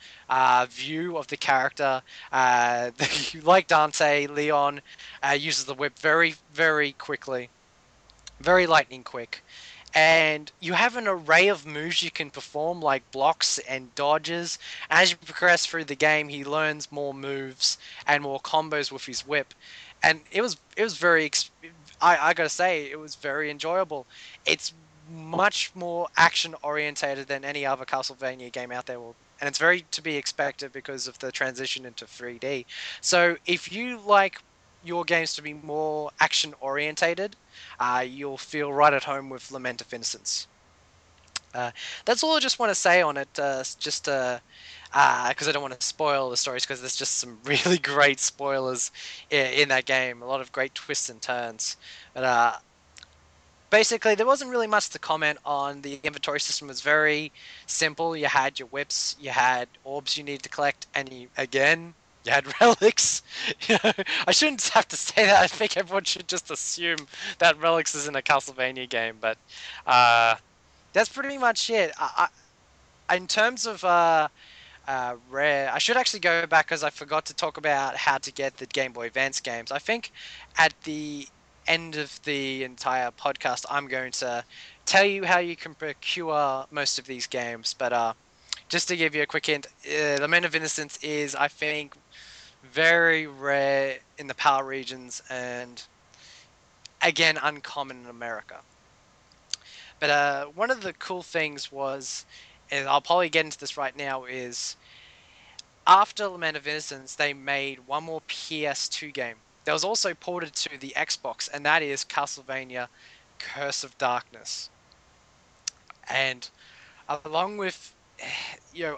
view of the character. Like Dante, Leon uses the whip very, very quickly, very lightning quick. And you have an array of moves you can perform, like blocks and dodges. As you progress through the game, he learns more moves and more combos with his whip, and it was very. I gotta say, it was very enjoyable. It's much more action orientated than any other Castlevania game out there. And it's very to be expected because of the transition into 3D. So if you like your games to be more action orientated, you'll feel right at home with Lament of Innocence. Uh, that's all I just want to say on it. Just because I don't want to spoil the stories, because there's just some really great spoilers in that game. A lot of great twists and turns. But basically, there wasn't really much to comment on. The inventory system was very simple. You had your whips, you had orbs you needed to collect, and you had relics. You know, I shouldn't have to say that. I think everyone should just assume that relics is in a Castlevania game. But that's pretty much it. In terms of rare, I should actually go back because I forgot to talk about how to get the Game Boy Advance games. I think at the end of the entire podcast, I'm going to tell you how you can procure most of these games. But just to give you a quick hint, Lament of Innocence is, I think, very rare in the PAL regions, and again, uncommon in America. But one of the cool things was, and I'll probably get into this right now, is after Lament of Innocence, they made one more PS2 game that was also ported to the Xbox, and that is Castlevania Curse of Darkness. And along with,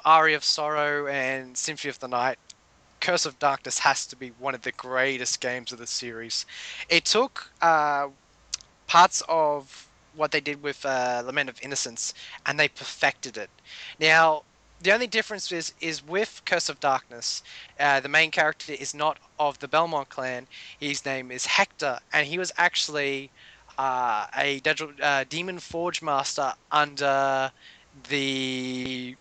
Aria of Sorrow and Symphony of the Night, Curse of Darkness has to be one of the greatest games of the series. It took parts of what they did with Lament of Innocence, and they perfected it. Now, The only difference is with Curse of Darkness, the main character is not of the Belmont clan. His name is Hector, and he was actually demon forge master under the,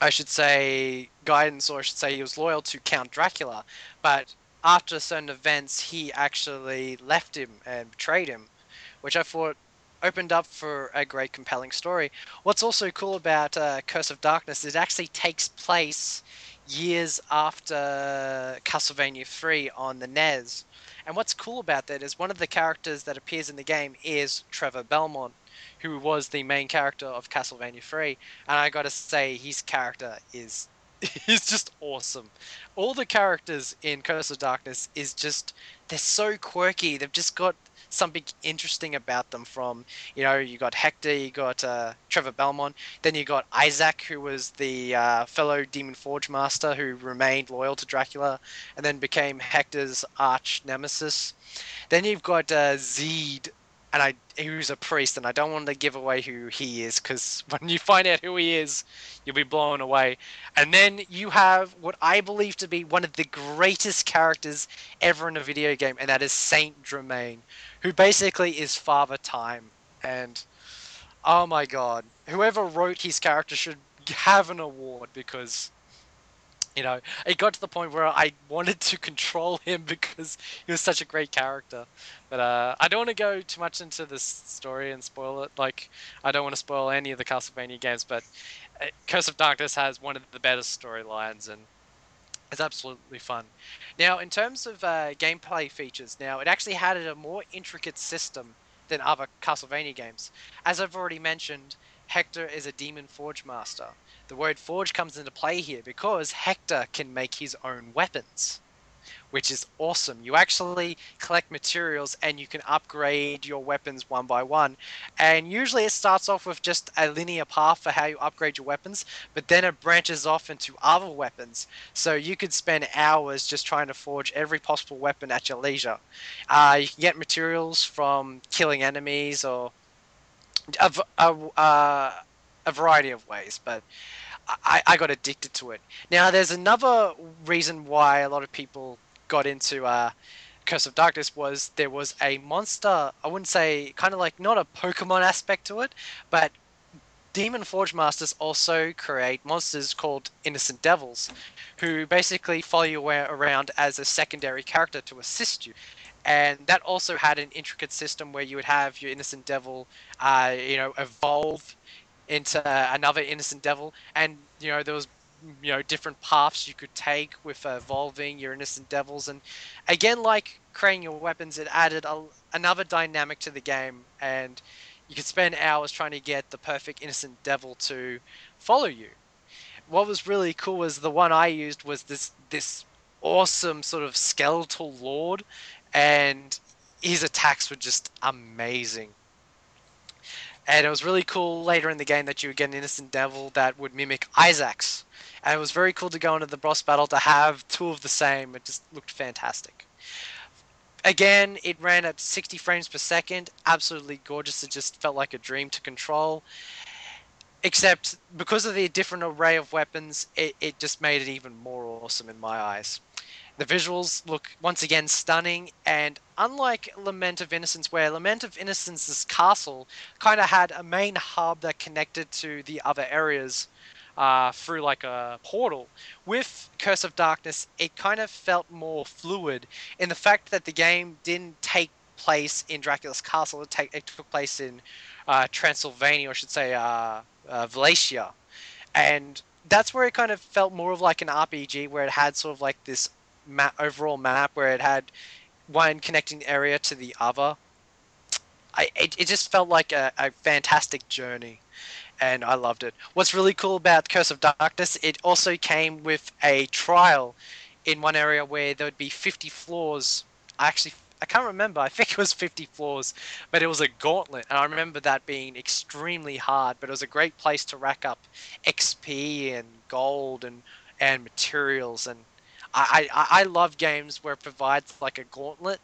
I should say, guidance, or I should say he was loyal to Count Dracula. But after certain events, he actually left him and betrayed him, which I thought opened up for a great compelling story. What's also cool about Curse of Darkness is it actually takes place years after Castlevania 3 on the NES. And what's cool about that is one of the characters that appears in the game is Trevor Belmont, who was the main character of Castlevania 3. And I gotta say, his character is is just awesome. All the characters in Curse of Darkness is just, they're so quirky. They've just got something interesting about them. From, you got Hector, you got Trevor Belmont, then you got Isaac, who was the fellow Demon Forge Master who remained loyal to Dracula and then became Hector's arch nemesis. Then you've got Zed, and who's a priest, and I don't want to give away who he is because when you find out who he is, you'll be blown away. And then you have what I believe to be one of the greatest characters ever in a video game, and that is Saint Germain, who basically is Father Time. And oh my god, whoever wrote his character should have an award because it got to the point where I wanted to control him because he was such a great character. But I don't want to go too much into this story and spoil it. Like, I don't want to spoil any of the Castlevania games, but Curse of Darkness has one of the better storylines, and it's absolutely fun. Now, in terms of gameplay features, now it actually had a more intricate system than other Castlevania games. As I've already mentioned, Hector is a demon forge master. The word forge comes into play here because Hector can make his own weapons, which is awesome. You actually collect materials and you can upgrade your weapons one by one. And usually it starts off with just a linear path for how you upgrade your weapons, but then it branches off into other weapons. So you could spend hours just trying to forge every possible weapon at your leisure. You can get materials from killing enemies or a, a variety of ways, but I got addicted to it. Now, there's another reason why a lot of people got into Curse of Darkness was there was a monster. I wouldn't say, kind of like, not a Pokemon aspect to it, but Demon Forge Masters also create monsters called Innocent Devils, who basically follow you around as a secondary character to assist you. And that also had an intricate system where you would have your Innocent Devil, evolve into another Innocent Devil, and there was different paths you could take with evolving your Innocent Devils, and again, like creating your weapons, it added another dynamic to the game, and you could spend hours trying to get the perfect Innocent Devil to follow you. What was really cool was the one I used was this awesome sort of skeletal lord, and his attacks were just amazing. And it was really cool later in the game that you would get an Innocent Devil that would mimic Isaac's. And it was very cool to go into the boss battle to have two of the same. It just looked fantastic. Again, it ran at 60 frames per second. Absolutely gorgeous. It just felt like a dream to control. Except because of the different array of weapons, it just made it even more awesome in my eyes. The visuals look once again stunning, and unlike Lament of Innocence, where Lament of Innocence's castle kind of had a main hub that connected to the other areas through like a portal, with Curse of Darkness, it kind of felt more fluid in the fact that the game didn't take place in Dracula's castle. It took place in Transylvania, or I should say Wallachia, and that's where it kind of felt more of like an RPG, where it had sort of like this overall map where it had one connecting area to the other. It just felt like a fantastic journey, and I loved it. What's really cool about Curse of Darkness, it also came with a trial in one area where there would be 50 floors. I can't remember. I think it was 50 floors, but it was a gauntlet, and I remember that being extremely hard. But it was a great place to rack up XP and gold and materials. And I love games where it provides like a gauntlet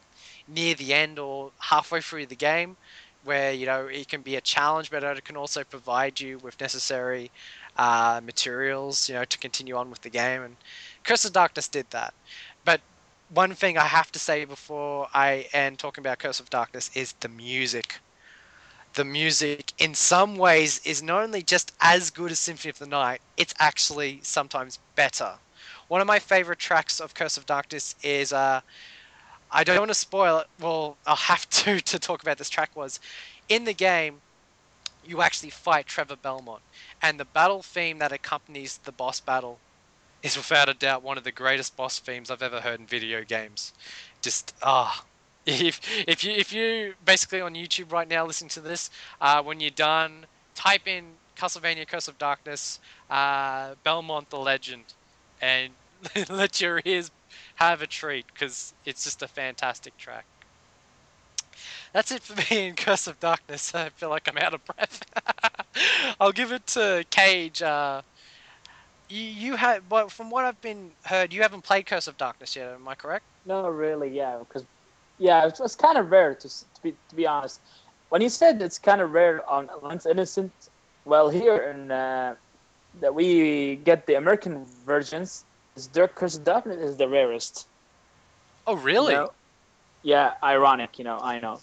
near the end or halfway through the game, where it can be a challenge, but it can also provide you with necessary materials, to continue on with the game. And Curse of Darkness did that. But one thing I have to say before I end talking about Curse of Darkness is the music. The music, in some ways, is not only just as good as Symphony of the Night, it's actually sometimes better. One of my favorite tracks of Curse of Darkness is I don't want to spoil it. Well, I'll have to talk about this track. Was in the game, you actually fight Trevor Belmont, and the battle theme that accompanies the boss battle is without a doubt one of the greatest boss themes I've ever heard in video games. Just if you basically on YouTube right now listening to this, when you're done, type in Castlevania Curse of Darkness, Belmont the Legend, and let your ears have a treat, because it's just a fantastic track. That's it for me in Curse of Darkness. I feel like I'm out of breath. I'll give it to Cage. You have, but from what I've been heard, you haven't played Curse of Darkness yet. Am I correct? No, really, yeah, because yeah, it's kind of rare to be honest. When you said it's kind of rare on Lens Innocent, well, here in that we get the American versions, is Dark Curse of Darkness is the rarest. Oh, really? Yeah, ironic, I know.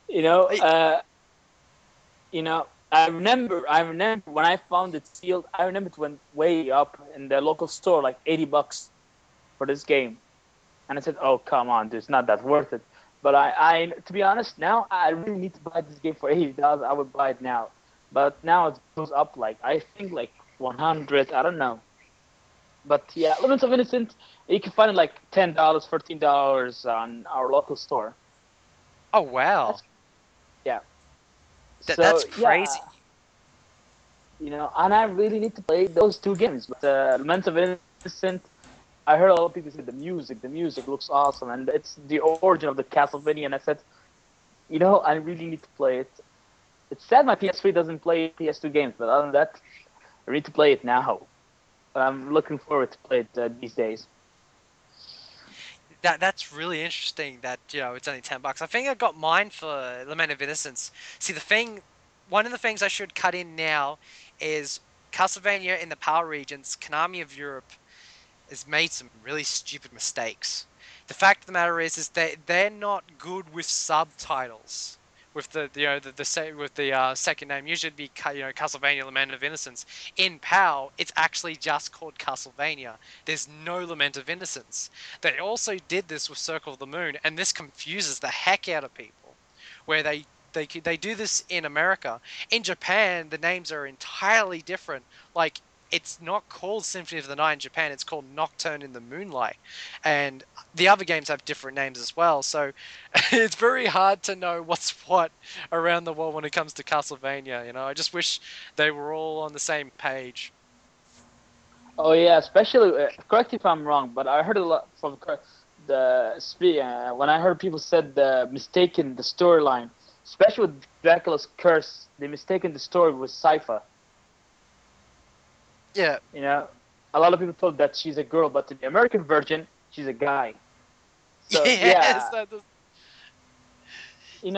you know, I- uh, I remember when I found it sealed. I remember it went way up in the local store, like $80 for this game, and I said, "Oh, come on, dude, it's not that worth it." But to be honest, now I really need to buy this game for $80. I would buy it now, but now it goes up like I think like 100. I don't know, but yeah, Limits of Innocence, you can find it like $10, $14 on our local store. oh, wow. That's yeah. That's So yeah, crazy. and I really need to play those two games. But Lament of Innocent, I heard a lot of people say the music looks awesome, and it's the origin of the Castlevania. And I said, I really need to play it. It's sad my PS3 doesn't play PS2 games, but other than that, I need to play it now. I'm looking forward to play it these days. That's really interesting. That it's only $10. I think I got mine for Lament of Innocence. See, one of the things I should cut in now is Castlevania in the PAL regions. Konami of Europe has made some really stupid mistakes. The fact of the matter is they're not good with subtitles. With the second name, usually it'd be Castlevania: Lament of Innocence. In PAL, it's actually just called Castlevania. There's no Lament of Innocence. They also did this with Circle of the Moon, and this confuses the heck out of people. Where they do this in America. In Japan, the names are entirely different. Like, it's not called Symphony of the Night in Japan, it's called Nocturne in the Moonlight. And the other games have different names as well, so it's very hard to know what's what around the world when it comes to Castlevania. I just wish they were all on the same page. Oh yeah, especially correct if I'm wrong, but I heard a lot from when I heard people said the mistaken the storyline, especially with Dracula's curse, they mistaken the story with Sypha. Yeah. A lot of people thought that she's a girl, but in the American version, she's a guy. So Yes. yeah,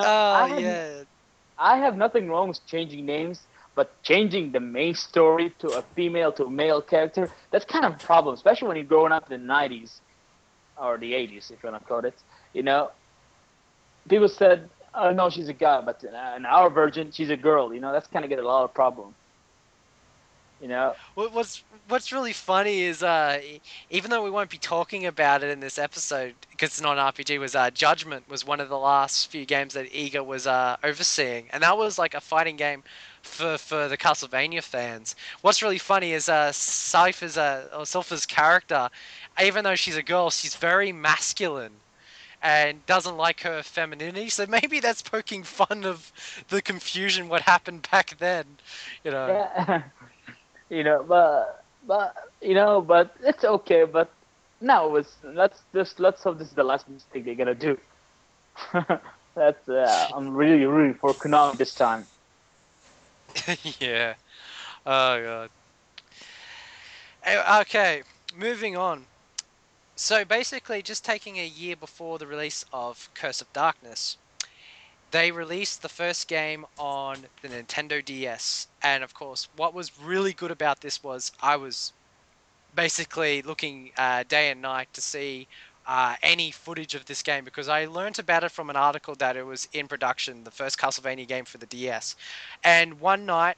Oh, yeah. I have nothing wrong with changing names, but changing the main story to a female to a male character, that's kind of a problem, especially when you're growing up in the 90s or the 80s, if you want to call it. You know, people said, "Oh no, she's a guy," but in our version, she's a girl. That's kind of get a lot of problem. You know, What's really funny is even though we won't be talking about it in this episode because it's not an RPG, was Judgment was one of the last few games that Eager was overseeing, and that was like a fighting game for the Castlevania fans. What's really funny is Sylpha's character, even though she's a girl, she's very masculine and doesn't like her femininity. So maybe that's poking fun of the confusion what happened back then. You know. yeah, but it's okay. But now let's hope this is the last mistake they're gonna do. That's I'm really rooting for Konami this time. Yeah. Oh god. Okay, moving on. So basically, just taking a year before the release of Curse of Darkness, they released the first game on the Nintendo DS, and of course, what was really good about this was I was basically looking day and night to see any footage of this game because I learnt about it from an article that it was in production, the first Castlevania game for the DS. And one night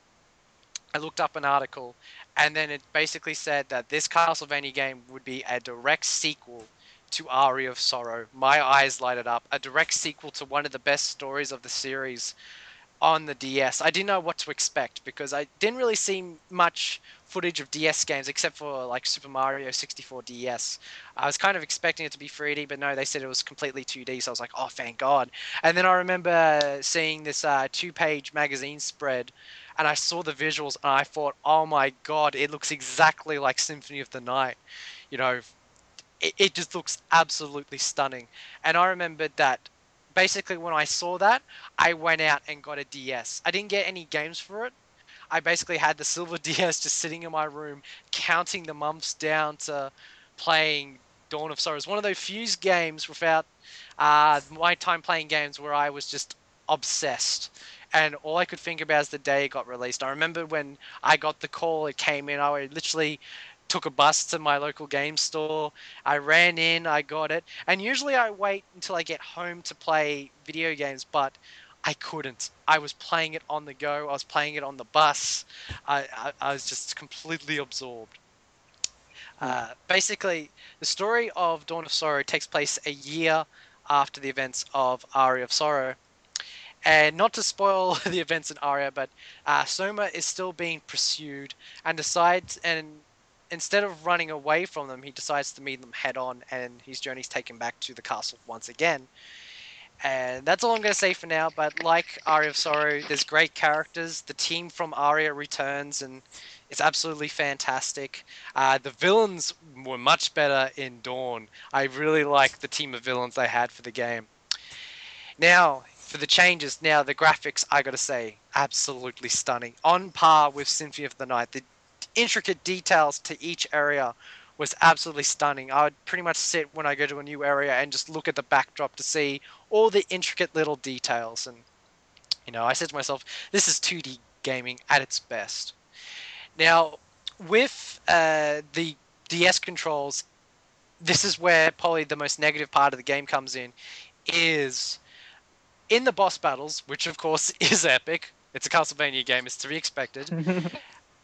I looked up an article, and then it basically said that this Castlevania game would be a direct sequel to Aria of Sorrow. My eyes lighted up. A direct sequel to one of the best stories of the series on the DS. I didn't know what to expect because I didn't really see much footage of DS games except for like Super Mario 64 DS. I was kind of expecting it to be 3D, but no, they said it was completely 2D. So I was like, oh, thank God. And then I remember seeing this two-page magazine spread, and I saw the visuals, and I thought, oh my God, it looks exactly like Symphony of the Night. You know, it just looks absolutely stunning. And I remembered that basically when I saw that, I went out and got a DS. I didn't get any games for it. I basically had the silver DS just sitting in my room, counting the months down to playing Dawn of Sorrows. One of those few games without my time playing games where I was just obsessed. And all I could think about is the day it got released. I remember when I got the call, it came in. I literally took a bus to my local game store. I ran in, I got it. And usually I wait until I get home to play video games, but I couldn't. I was playing it on the go. I was playing it on the bus. I was just completely absorbed. Basically, the story of Dawn of Sorrow takes place a year after the events of Aria of Sorrow. And not to spoil the events in Aria, but Soma is still being pursued and decides, and instead of running away from them, he decides to meet them head on, and his journey's taken back to the castle once again. And that's all I'm going to say for now, but like Aria of Sorrow, there's great characters. The team from Aria returns, and it's absolutely fantastic. The villains were much better in Dawn. I really like the team of villains they had for the game. Now, for the changes, now the graphics, I gotta say, absolutely stunning. On par with Symphony of the Night. The intricate details to each area was absolutely stunning. I would pretty much sit when I go to a new area and just look at the backdrop to see all the intricate little details. And, I said to myself, this is 2D gaming at its best. Now, with the DS controls, this is where probably the most negative part of the game comes is in the boss battles, which of course is epic. It's a Castlevania game, it's to be expected.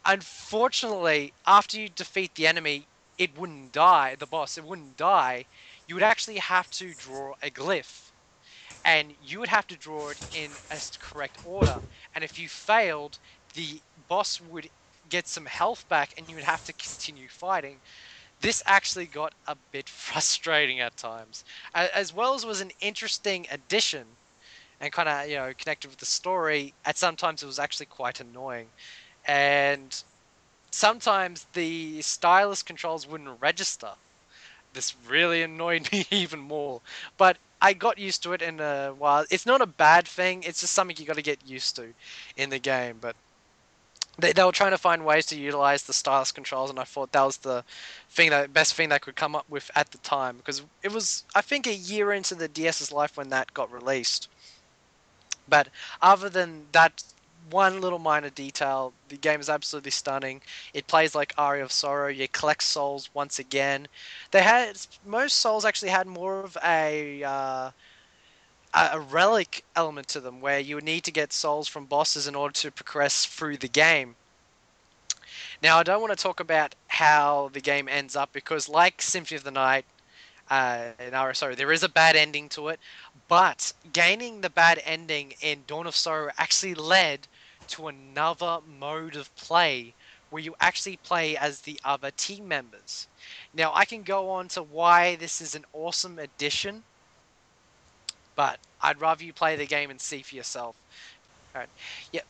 Unfortunately, after you defeat the enemy, it wouldn't die, the boss, it wouldn't die. You would actually have to draw a glyph. And you would have to draw it in a correct order. And if you failed, the boss would get some health back and you would have to continue fighting. This actually got a bit frustrating at times. As well as was an interesting addition and kind of connected with the story, at sometimes it was actually quite annoying. And sometimes the stylus controls wouldn't register. This really annoyed me even more, but I got used to it in a while. It's not a bad thing, it's just something you got to get used to in the game. But they were trying to find ways to utilize the stylus controls, and I thought that was the best thing they could come up with at the time, because it was, I think, a year into the DS's life when that got released. But other than that one little minor detail, the game is absolutely stunning. It plays like Aria of Sorrow. You collect souls once again. Most souls actually had more of a relic element to them, where you would need to get souls from bosses in order to progress through the game. Now, I don't want to talk about how the game ends up because, like Symphony of the Night, sorry, there is a bad ending to it, but gaining the bad ending in Dawn of Sorrow actually led to another mode of play where you actually play as the other team members. Now, I can go on to why this is an awesome addition, but I'd rather you play the game and see for yourself. Right. Yeah,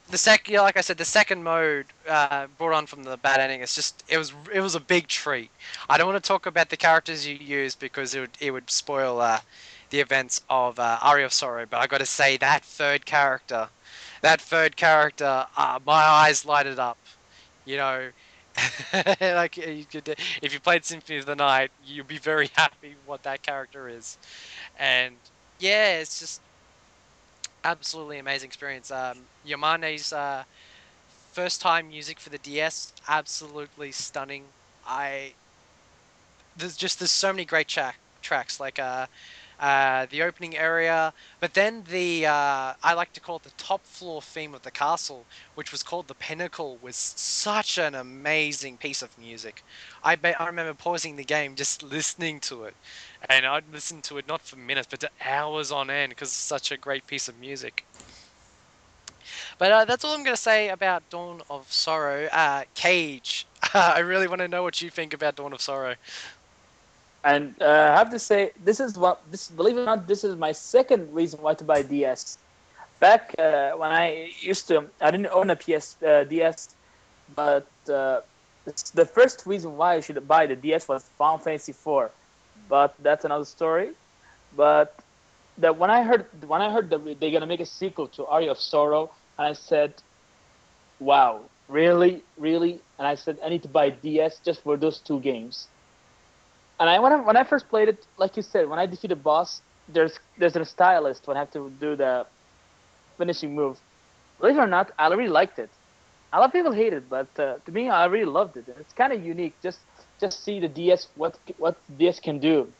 like I said, the second mode brought on from the bad ending. It was a big treat. I don't want to talk about the characters you use because it would spoil the events of Aria of Sorrow. But I got to say my eyes lighted up. You know, like if you played Symphony of the Night, you'll be very happy what that character is. And yeah, it's just Absolutely amazing experience. Yamane's first time music for the DS, absolutely stunning. I there's so many great tracks like the opening area, but then the I like to call it the top floor theme of the castle, which was called the Pinnacle, was such an amazing piece of music. I remember pausing the game just listening to it, and I'd listen to it not for minutes but to hours on end because it's such a great piece of music. But that's all I'm going to say about Dawn of Sorrow. Cage, I really want to know what you think about Dawn of Sorrow. And I have to say, believe it or not, this is my second reason why to buy DS. Back when I didn't own a DS, but the first reason why I should buy the DS was Final Fantasy IV. But that's another story. But when I heard that they're gonna make a sequel to Aria of Sorrow, and I said, "Wow, really, really?" And I said, "I need to buy DS just for those two games." And when I first played it, like you said, when I defeat a boss, there's a stylist when I have to do the finishing move. Believe it or not, I really liked it. A lot of people hate it, but to me, I really loved it. And it's kind of unique. Just see the DS, what DS can do.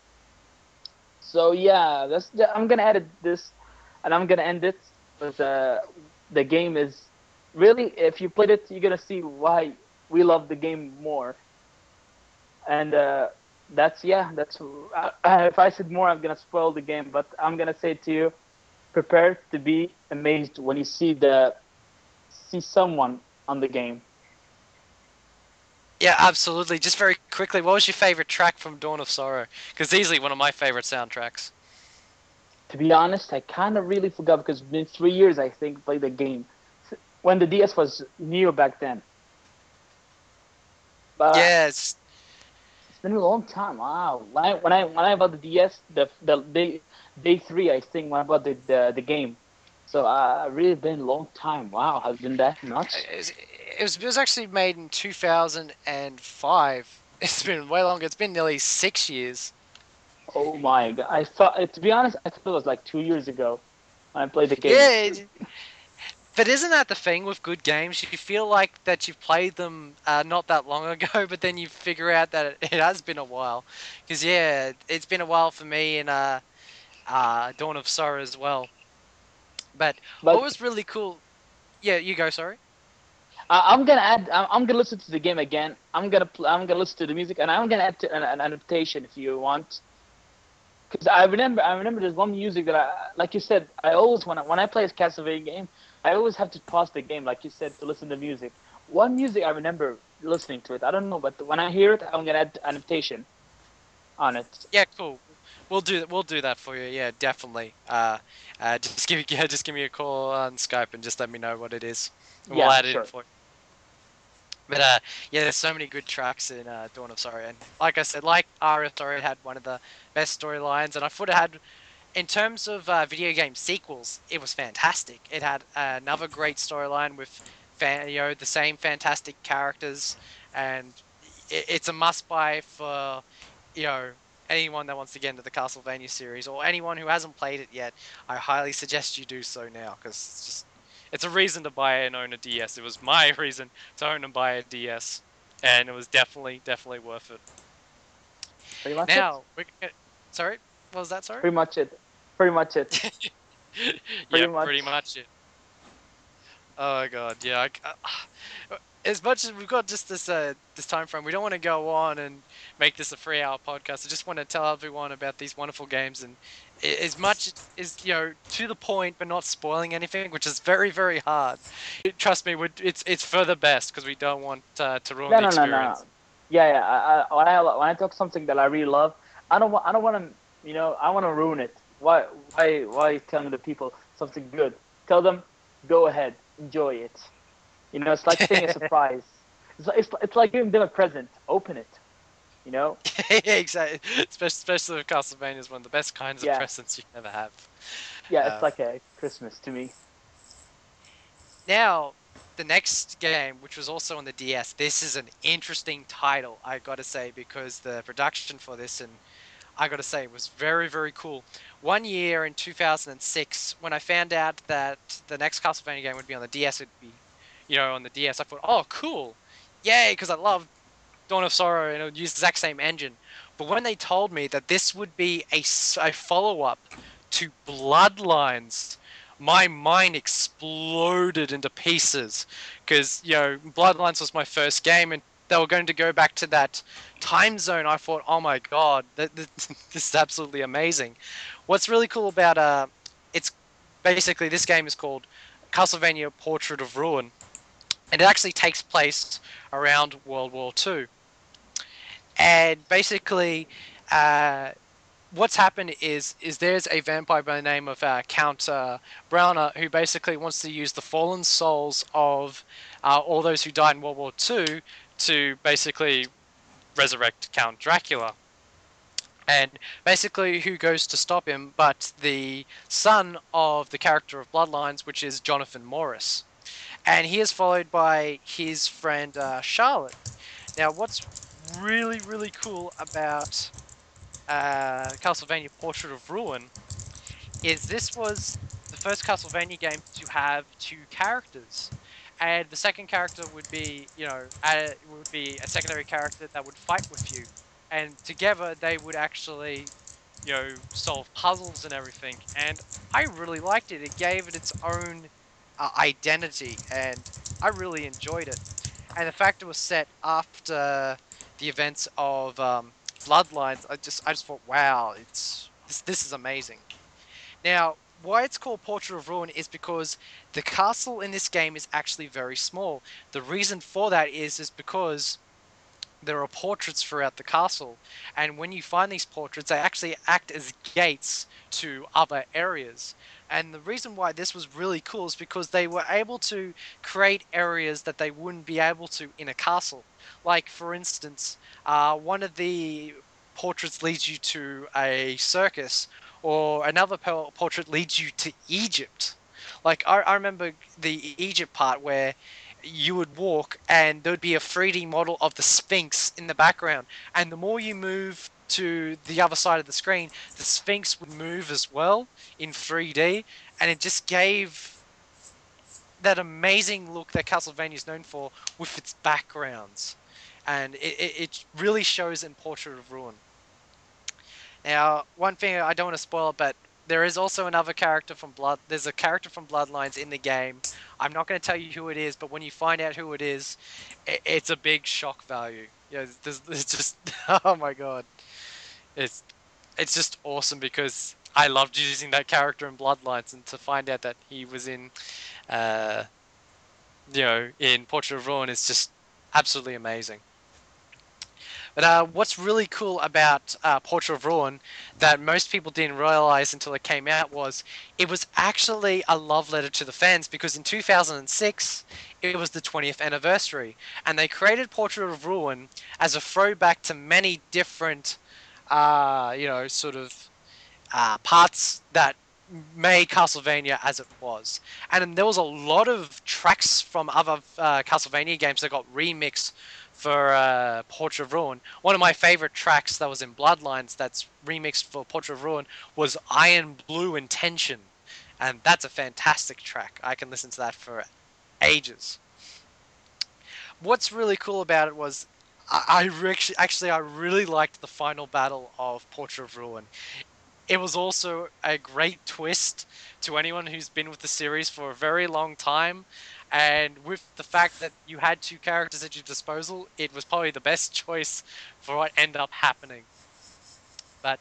So yeah, I'm gonna edit this, and I'm gonna end it. But the game is really, if you played it, you're gonna see why we love the game more. And that's if I said more, I'm gonna spoil the game. But I'm gonna say to you, prepare to be amazed when you see someone on the game. Yeah, absolutely. Just very quickly, what was your favorite track from Dawn of Sorrow? Because easily one of my favorite soundtracks. To be honest, I kind of really forgot because it's been 3 years, I think, played the game when the DS was new back then. But Yes. it's been a long time. Wow. When I bought the DS, the day three, I think, when I bought the game. So really been a long time. Wow, has been that nuts? It was actually made in 2005. It's been way longer. It's been nearly 6 years. Oh my god! I thought, to be honest, I thought it was like 2 years ago when I played the game. Yeah, but isn't that the thing with good games? You feel like that you've played them not that long ago, but then you figure out that it has been a while. Because yeah, it's been a while for me in Dawn of Sorrow as well. But what But was really cool? Yeah, you go. Sorry. I'm gonna add. I'm gonna listen to the game again. I'm gonna listen to the music, and I'm gonna add an adaptation if you want. Because I remember there's one music that like you said, I always when I play a Castlevania game, I always have to pause the game, like you said, to listen to music. One music I remember listening to it. I don't know, but when I hear it, I'm gonna add adaptation on it. Yeah, cool. We'll do that for you. Yeah, definitely. Just give yeah, just give me a call on Skype and just let me know what it is, and we'll Yeah, add it in sure. for you. But yeah, there's so many good tracks in Dawn of Sorrow, and like I said, like Aria of Sorrow, it had one of the best storylines, and I thought it had, in terms of video game sequels, it was fantastic. It had another great storyline with, the same fantastic characters, and it's a must-buy for, you know, anyone that wants to get into the Castlevania series or anyone who hasn't played it yet. I highly suggest you do so now because it's a reason to buy and own a DS. It was my reason to own and buy a DS, and it was definitely worth it. Pretty much it. Now, sorry, what was that? Sorry. Pretty much it. Pretty much it. Pretty Yeah, pretty much. much it. Oh my god, yeah. As much as we've got just this time frame, we don't want to go on and make this a 3 hour podcast. I just want to tell everyone about these wonderful games, and as much as to the point, but not spoiling anything, which is very hard. Trust me, it's for the best because we don't want to ruin No, the no, no, no, experience. no. Yeah, yeah. When I talk something that I really love, I don't want to. I want to ruin it. Why telling the people something good? Tell them, go ahead, enjoy it. It's like saying a surprise. It's like giving them a present. Open it. You know? Yeah, exactly. Especially with Castlevania is one of the best kinds of Yeah, presents you can ever have. yeah. It's Um, like a Christmas to me. Now, the next game, which was also on the DS, this is an interesting title, I gotta say, because the production for this, and I gotta say, it was very, very cool. One year in 2006, when I found out that the next Castlevania game would be on the DS, it'd be, on the DS, I thought, oh, cool. Yay, because I love Dawn of Sorrow and it would use the exact same engine. But when they told me that this would be a follow-up to Bloodlines, my mind exploded into pieces. Because, Bloodlines was my first game and they were going to go back to that time zone. I thought, oh my god, this is absolutely amazing. What's really cool about it's basically this game is called Castlevania Portrait of Ruin, and it actually takes place around World War II. And basically, uh, what's happened is there's a vampire by the name of Count Browner who basically wants to use the fallen souls of all those who died in World War II to basically resurrect Count Dracula. And basically, who goes to stop him but the son of the character of Bloodlines, which is Jonathan Morris. And he is followed by his friend Charlotte. Now, what's really, really cool about Castlevania Portrait of Ruin is this was the first Castlevania game to have two characters. And the second character would be, would be a secondary character that would fight with you. And together they would actually, solve puzzles and everything. And I really liked it. It gave it its own identity, and I really enjoyed it. And the fact it was set after the events of Bloodlines, I just thought, wow, this is amazing. Now, why it's called Portrait of Ruin is because the castle in this game is actually very small. The reason for that is because there are portraits throughout the castle, and when you find these portraits, they actually act as gates to other areas. And the reason why this was really cool is because they were able to create areas that they wouldn't be able to in a castle. Like, for instance, one of the portraits leads you to a circus, or another portrait leads you to Egypt. Like, I remember the Egypt part where you would walk and there would be a 3D model of the Sphinx in the background. And the more you move to the other side of the screen, the Sphinx would move as well in 3D. And it just gave that amazing look that Castlevania is known for with its backgrounds. And it really shows in Portrait of Ruin. Now, one thing I don't want to spoil, but there is also another character from There's a character from Bloodlines in the game. I'm not going to tell you who it is, but when you find out who it is, it's a big shock value. Yeah, it's just oh my god, it's it's just awesome because I loved using that character in Bloodlines, and to find out that he was in, uh, in Portrait of Ruin is just absolutely amazing. But what's really cool about Portrait of Ruin that most people didn't realize until it came out was it was actually a love letter to the fans, because in 2006 it was the 20th anniversary, and they created Portrait of Ruin as a throwback to many different, sort of parts that made Castlevania as it was. And there was a lot of tracks from other Castlevania games that got remixed for Portrait of Ruin. One of my favorite tracks that was in Bloodlines that's remixed for Portrait of Ruin was Iron Blue Intention. And that's a fantastic track. I can listen to that for ages. What's really cool about it was I really liked the final battle of Portrait of Ruin. It was also a great twist to anyone who's been with the series for a very long time. And with the fact that you had two characters at your disposal, it was probably the best choice for what ended up happening. But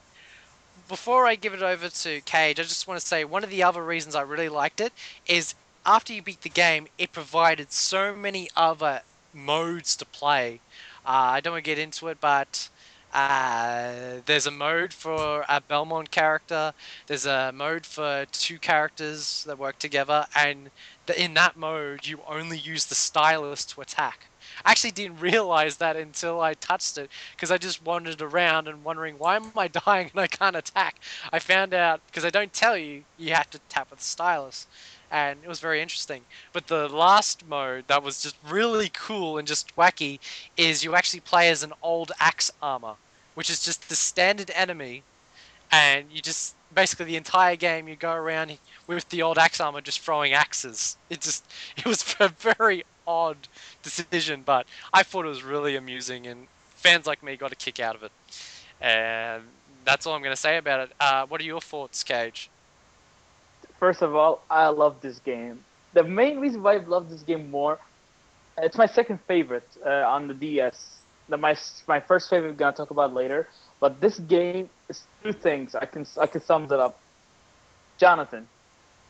before I give it over to Cage, I just want to say one of the other reasons I really liked it is after you beat the game, it provided so many other modes to play. I don't want to get into it, but there's a mode for a Belmont character. There's a mode for two characters that work together, and in that mode, you only use the stylus to attack. I actually didn't realize that until I touched it, because I just wandered around and wondering, why am I dying and I can't attack? I found out, because I don't tell you, you have to tap with the stylus. And it was very interesting. But the last mode that was just really cool and just wacky is you actually play as an old axe armor. which is just the standard enemy, and you just basically the entire game you go around with the old axe armor just throwing axes. It was a very odd decision, but I thought it was really amusing, and fans like me got a kick out of it. And that's all I'm going to say about it. What are your thoughts, Cage? First of all, I love this game. The main reason why I love this game more, it's my second favorite on the DS. My first favorite we're gonna talk about later. But this game is two things. I can sum it up. Jonathan,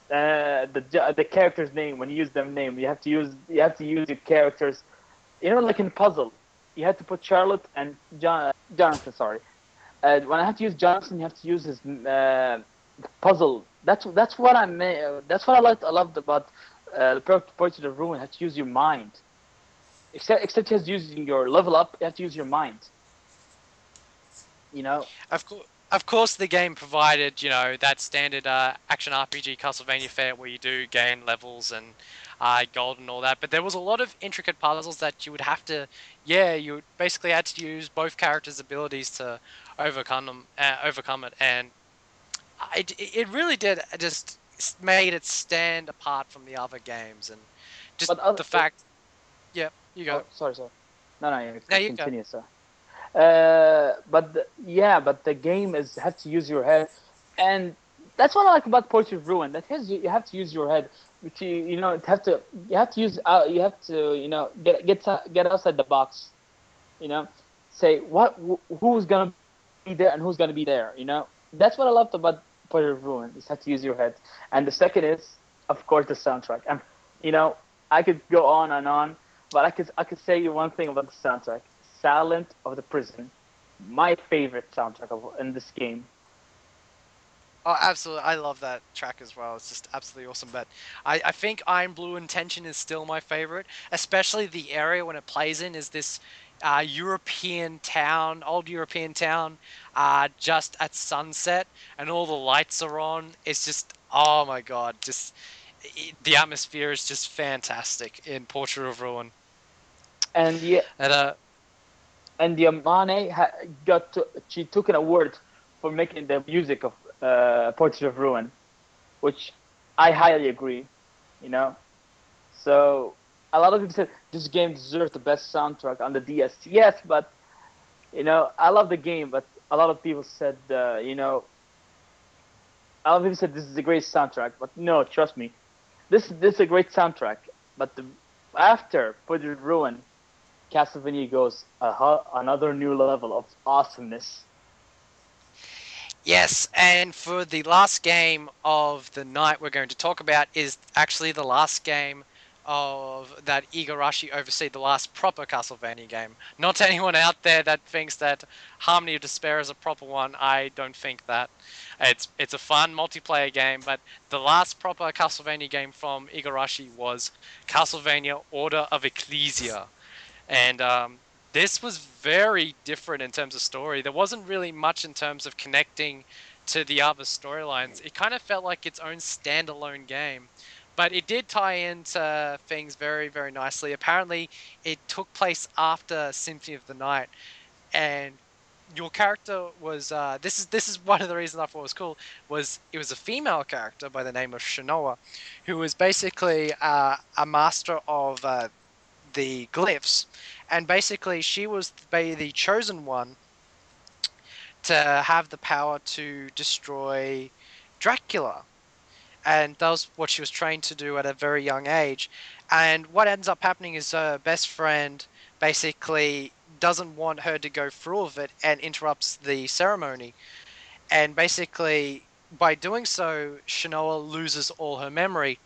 the character's name. When you use their name, you have to use your characters. Like in puzzle, you have to put Charlotte and Jonathan. Sorry, when I have to use Jonathan, you have to use his puzzle. That's what I mean. That's what I loved about the Portrait of Ruin. You have to use your mind. Except just using your level up, you have to use your mind. You know. Of course, the game provided, that standard action RPG Castlevania fare where you do gain levels and gold and all that. But there was a lot of intricate puzzles that you would have to, you basically had to use both characters' abilities to overcome it, and it really did just made it stand apart from the other games, and just But other, the fact, yeah, you oh, go, sorry. No, you now you go. continue, sir. But the game is have to use your head, and that's what I like about Portrait of Ruin. That has you have to use your head. Which you have to use you have to get outside the box. Say who's gonna be there and who's gonna be there. That's what I loved about Portrait of Ruin. You have to use your head, and the second is of course the soundtrack. And I could go on and on, but I could say you one thing about the soundtrack. Silent of the Prison, my favorite soundtrack in this game. Oh, absolutely. I love that track as well. It's just absolutely awesome. But I think Iron Blue Intention is still my favorite, especially the area when it plays in is this European town, old European town, just at sunset, and all the lights are on. It's just, oh my god, the atmosphere is just fantastic in Portrait of Ruin. And yeah, And and Yamane she took an award for making the music of Portrait of Ruin, which I highly agree. You know, so a lot of people said this game deserves the best soundtrack on the DS. Yes, but I love the game, but a lot of people said a lot of people said this is a great soundtrack, but no, trust me, this is a great soundtrack. But after Portrait of Ruin, Castlevania goes another new level of awesomeness. yes, and for the last game of the night we're going to talk about is actually the last game of that Igarashi overseed, the last proper Castlevania game. Not to anyone out there that thinks that Harmony of Despair is a proper one, I don't think that. It's a fun multiplayer game, but the last proper Castlevania game from Igarashi was Castlevania Order of Ecclesia. And this was very different in terms of story. There wasn't really much in terms of connecting to the other storylines. It kind of felt like its own standalone game. But it did tie into things very, very nicely. Apparently, it took place after Symphony of the Night, and your character was this is one of the reasons I thought was cool was it was a female character by the name of Shinoa, who was basically a master of the glyphs, and basically she was the chosen one to have the power to destroy Dracula, and that was what she was trained to do at a very young age. And what ends up happening is her best friend basically doesn't want her to go through with it and interrupts the ceremony. And basically, by doing so, Shinoa loses all her memory.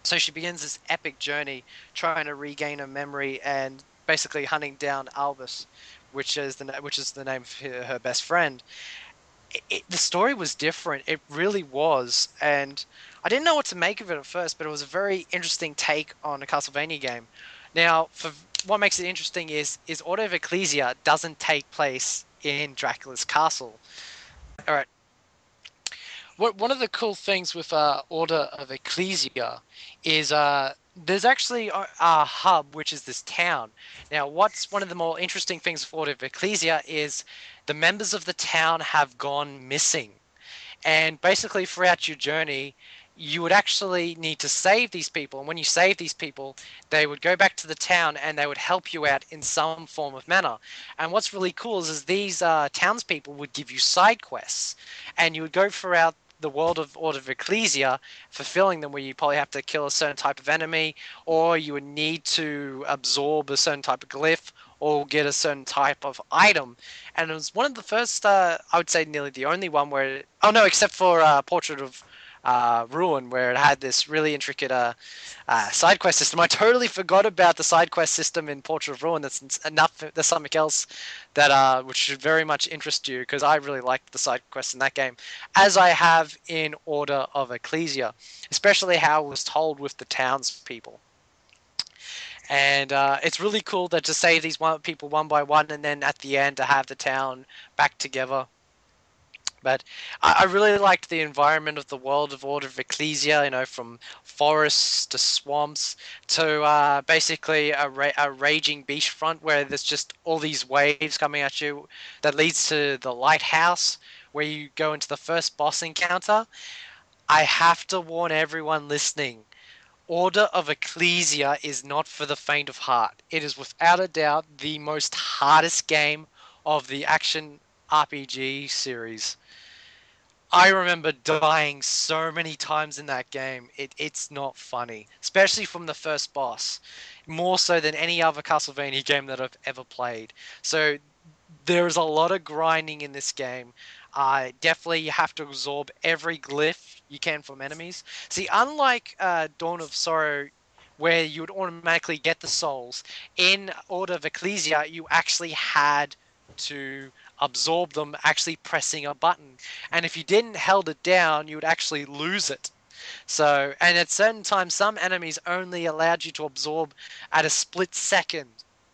So she begins this epic journey trying to regain her memory and basically hunting down Albus, which is the name of her best friend. The story was different. It really was, and I didn't know what to make of it at first, but it was a very interesting take on a Castlevania game. Now, for what makes it interesting is Order of Ecclesia doesn't take place in Dracula's castle. All right. One of the cool things with Order of Ecclesia is there's actually a hub, which is this town. Now, what's one of the more interesting things with Order of Ecclesia is the members of the town have gone missing. And basically, throughout your journey, you would actually need to save these people. And when you save these people, they would go back to the town and they would help you out in some form of manner. And what's really cool is these townspeople would give you side quests. And you would go throughout the world of Order of Ecclesia, fulfilling them, where you probably have to kill a certain type of enemy, or you would need to absorb a certain type of glyph, or get a certain type of item. And it was one of the first, I would say nearly the only one where, oh no, except for Portrait of Ruin, where it had this really intricate side quest system. I totally forgot about the side quest system in Portrait of Ruin. That's enough. There's something else that which should very much interest you, because I really liked the side quests in that game, as I have in Order of Ecclesia, especially how it was told with the townspeople. And it's really cool that to save these people one by one, and then at the end to have the town back together. But I really liked the environment of the world of Order of Ecclesia, from forests to swamps to basically a raging beachfront where there's just all these waves coming at you that leads to the lighthouse where you go into the first boss encounter. I have to warn everyone listening. Order of Ecclesia is not for the faint of heart. It is without a doubt the most hardest game of the action RPG series. I remember dying so many times in that game. It's not funny, especially from the first boss, more so than any other Castlevania game that I've ever played. So there's a lot of grinding in this game. Definitely you have to absorb every glyph you can from enemies. See, unlike Dawn of Sorrow, where you would automatically get the souls, in Order of Ecclesia, you actually had to absorb them actually pressing a button. And if you didn't held it down, you would actually lose it. So, and at certain times, some enemies only allowed you to absorb at a split second,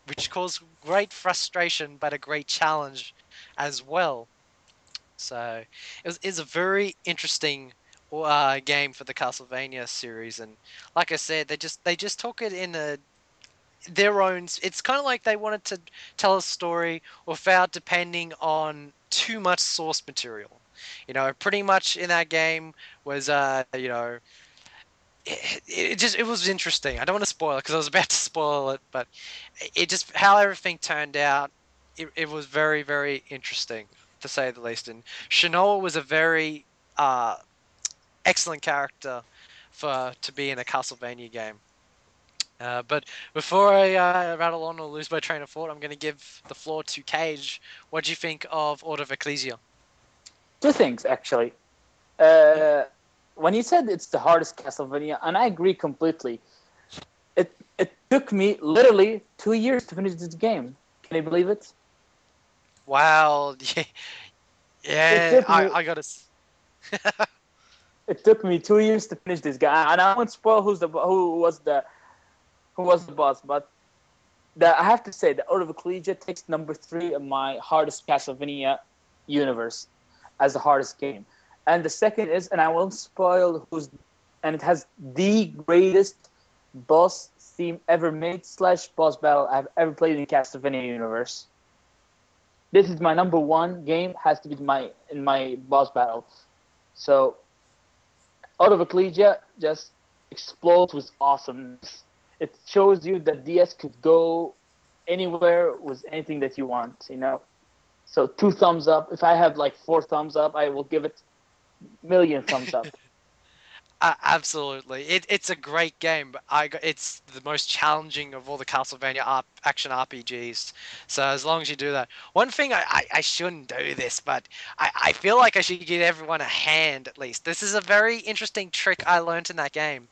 which caused great frustration, but a great challenge as well. So, it's a very interesting game for the Castlevania series, and like I said, they just took it in their own. It's kind of like they wanted to tell a story without depending on too much source material. Pretty much in that game was it was interesting. I don't want to spoil it because I was about to spoil it, but it just how everything turned out. It was very, very interesting, to say the least. And Shinoa was a very excellent character for to be in a Castlevania game. But before I rattle on or lose my train of thought, I'm going to give the floor to Cage. What do you think of Order of Ecclesia? Two things, actually. When you said it's the hardest Castlevania, and I agree completely, it took me literally 2 years to finish this game. Can you believe it? Wow. Yeah, I got to... It took me 2 years to finish this guy, and I won't spoil who was the boss, but I have to say that Order of Ecclesia takes number 3 in my hardest Castlevania universe as the hardest game. And the second is, and I won't spoil and it has the greatest boss theme ever made / boss battle I've ever played in Castlevania universe. This is my number 1 game, has to be in my boss battle. So, Order of Ecclesia just explodes with awesomeness. It shows you that DS could go anywhere with anything that you want, So 2 thumbs up. If I have 4 thumbs up, I will give it million thumbs up. Absolutely, it's a great game, but it's the most challenging of all the Castlevania action RPGs. So as long as you do that, one thing I shouldn't do this, but I feel like I should give everyone a hand at least. This is a very interesting trick I learned in that game.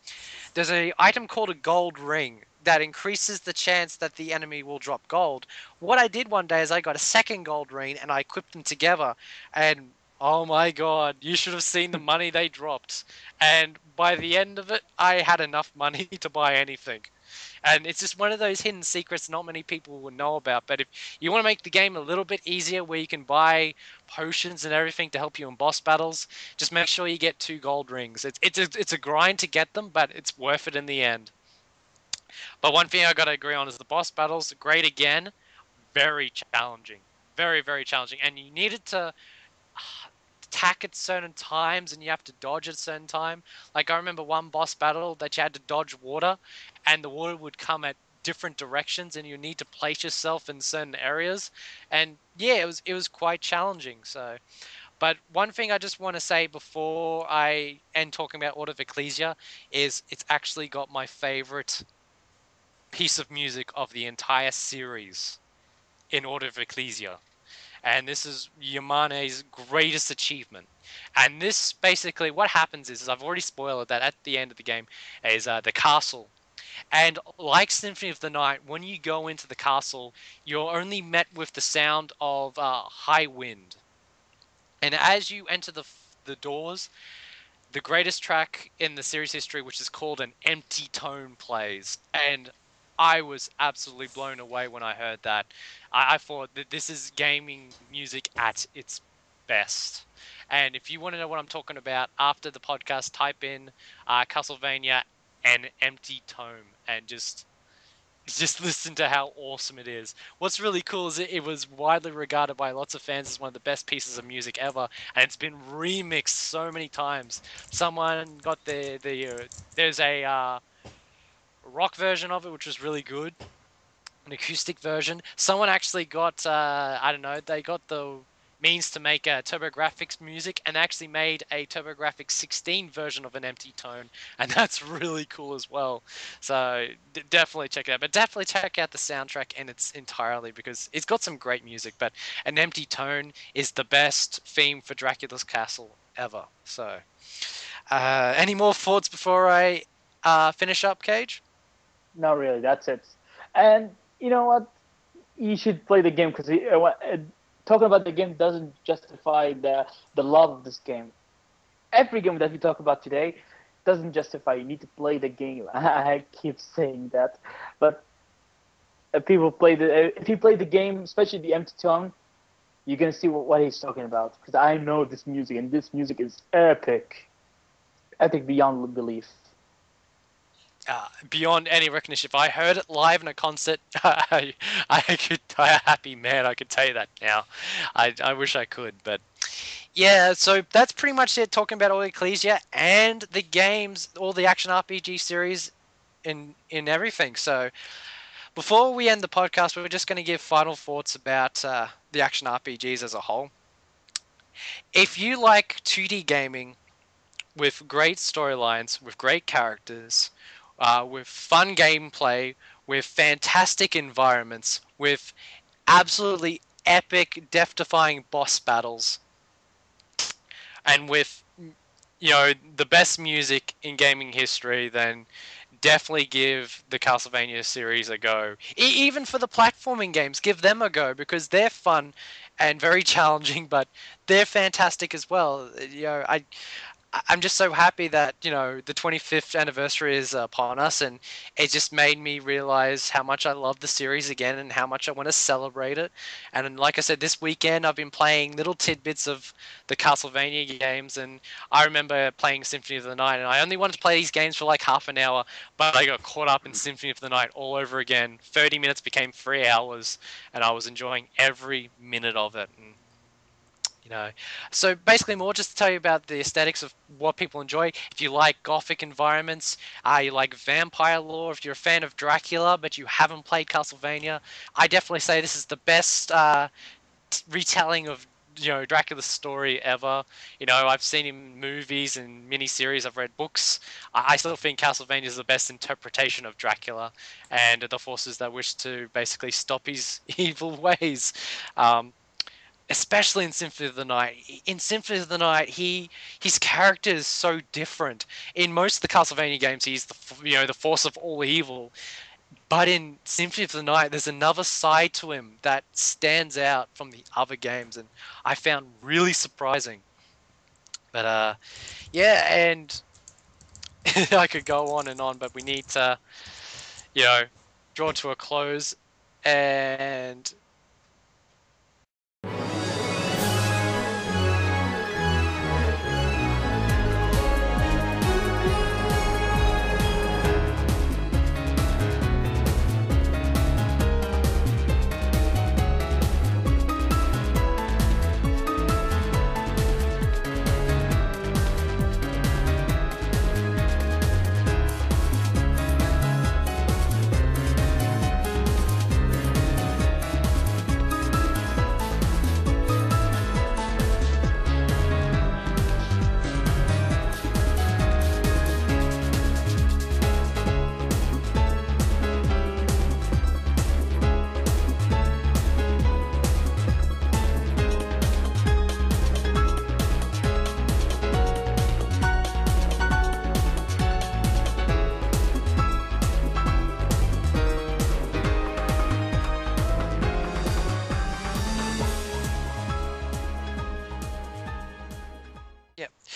There's an item called a gold ring that increases the chance that the enemy will drop gold. What I did one day is I got a second gold ring and I equipped them together, and oh my god, you should have seen the money they dropped. And by the end of it, I had enough money to buy anything. And it's just one of those hidden secrets not many people will know about. But if you want to make the game a little bit easier, where you can buy potions and everything to help you in boss battles, just make sure you get 2 gold rings. It's a grind to get them, but it's worth it in the end. But one thing I got to agree on is the boss battles. Great again, very challenging, very challenging, and you needed to attack at certain times and you have to dodge at certain time. Like I remember one boss battle that you had to dodge water, and the water would come at different directions, and you need to place yourself in certain areas. And yeah, it was quite challenging. So, but one thing I just want to say before I end talking about Order of Ecclesia is it's actually got my favorite piece of music of the entire series in Order of Ecclesia. And this is Yamane's greatest achievement. And this basically, what happens is I've already spoiled that at the end of the game is the castle. And like Symphony of the Night, when you go into the castle, you're only met with the sound of high wind. And as you enter the doors, the greatest track in the series history, which is called an empty tone, plays. And I was absolutely blown away when I heard that. I thought that this is gaming music at its best. And if you want to know what I'm talking about after the podcast, type in Castlevania and empty tone and just listen to how awesome it is. What's really cool is it was widely regarded by lots of fans as one of the best pieces of music ever, and it's been remixed so many times. Someone got there's a rock version of it which was really good, an acoustic version. Someone actually got I don't know, they got the means to make a TurboGrafx music and actually made a TurboGrafx 16 version of an empty tone, and that's really cool as well. So definitely check it out, but definitely check out the soundtrack in its entirely because it's got some great music. But an empty tone is the best theme for Dracula's Castle ever. So any more thoughts before I finish up, Cage? Not really. That's it. And you know what? You should play the game because talking about the game doesn't justify the love of this game. Every game that we talk about today doesn't justify. You need to play the game. I keep saying that, but if you play the game, especially the empty tone, you're gonna see what he's talking about. Because I know this music, and this music is epic beyond belief. Beyond any recognition. If I heard it live in a concert, I could die a happy man. I could tell you that now. I wish I could, but yeah. So that's pretty much it. Talking about all Ecclesia and the games, all the action RPG series, in everything. So before we end the podcast, we're just going to give final thoughts about the action RPGs as a whole. If you like 2D gaming with great storylines, with great characters, with fun gameplay, with fantastic environments, with absolutely epic, death-defying boss battles, and with the best music in gaming history, then definitely give the Castlevania series a go. Even for the platforming games, give them a go because they're fun and very challenging, but they're fantastic as well. I'm just so happy that the 25th anniversary is upon us, and it just made me realize how much I love the series again and how much I want to celebrate it. And like I said, this weekend I've been playing little tidbits of the Castlevania games, and I remember playing Symphony of the Night, and I only wanted to play these games for like half an hour, but I got caught up in Symphony of the Night all over again. 30 minutes became 3 hours, and I was enjoying every minute of it. And so basically more just to tell you about the aesthetics of what people enjoy. If you like gothic environments, you like vampire lore, if you're a fan of Dracula but you haven't played Castlevania, I definitely say this is the best retelling of Dracula's story ever. I've seen him in movies and miniseries, I've read books. I still think Castlevania is the best interpretation of Dracula and the forces that wish to basically stop his evil ways. Especially in Symphony of the Night. In Symphony of the Night, his character is so different. In most of the Castlevania games, he's the force of all evil. But in Symphony of the Night, there's another side to him that stands out from the other games, and I found really surprising. But yeah, and I could go on and on, but we need to draw to a close, and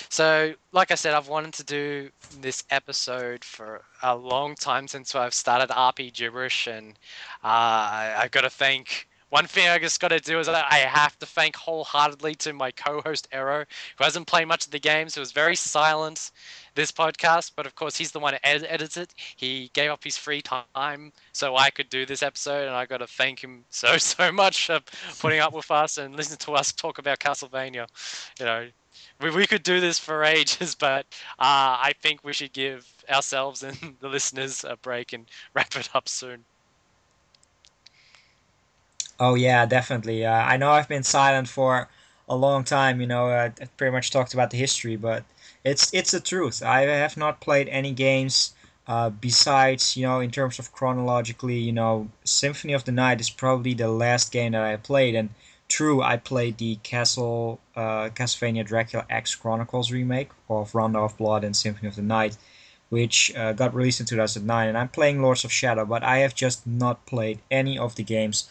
so, like I said, I've wanted to do this episode for a long time since I've started RP Gibberish, and I've got to thank. One thing I just got to do is I have to thank wholeheartedly to my co-host Aero, who hasn't played much of the games, who was very silent this podcast, but of course he's the one who edits it. He gave up his free time so I could do this episode, and I got to thank him so much for putting up with us and listening to us talk about Castlevania. We could do this for ages, but I think we should give ourselves and the listeners a break and wrap it up soon. Oh yeah, definitely. I know I've been silent for a long time. I pretty much talked about the history, but it's the truth. I have not played any games besides, in terms of chronologically. Symphony of the Night is probably the last game that I played, and true, I played the Castlevania Dracula X Chronicles remake of Rondo of Blood and Symphony of the Night, which got released in 2009, and I'm playing Lords of Shadow, but I have just not played any of the games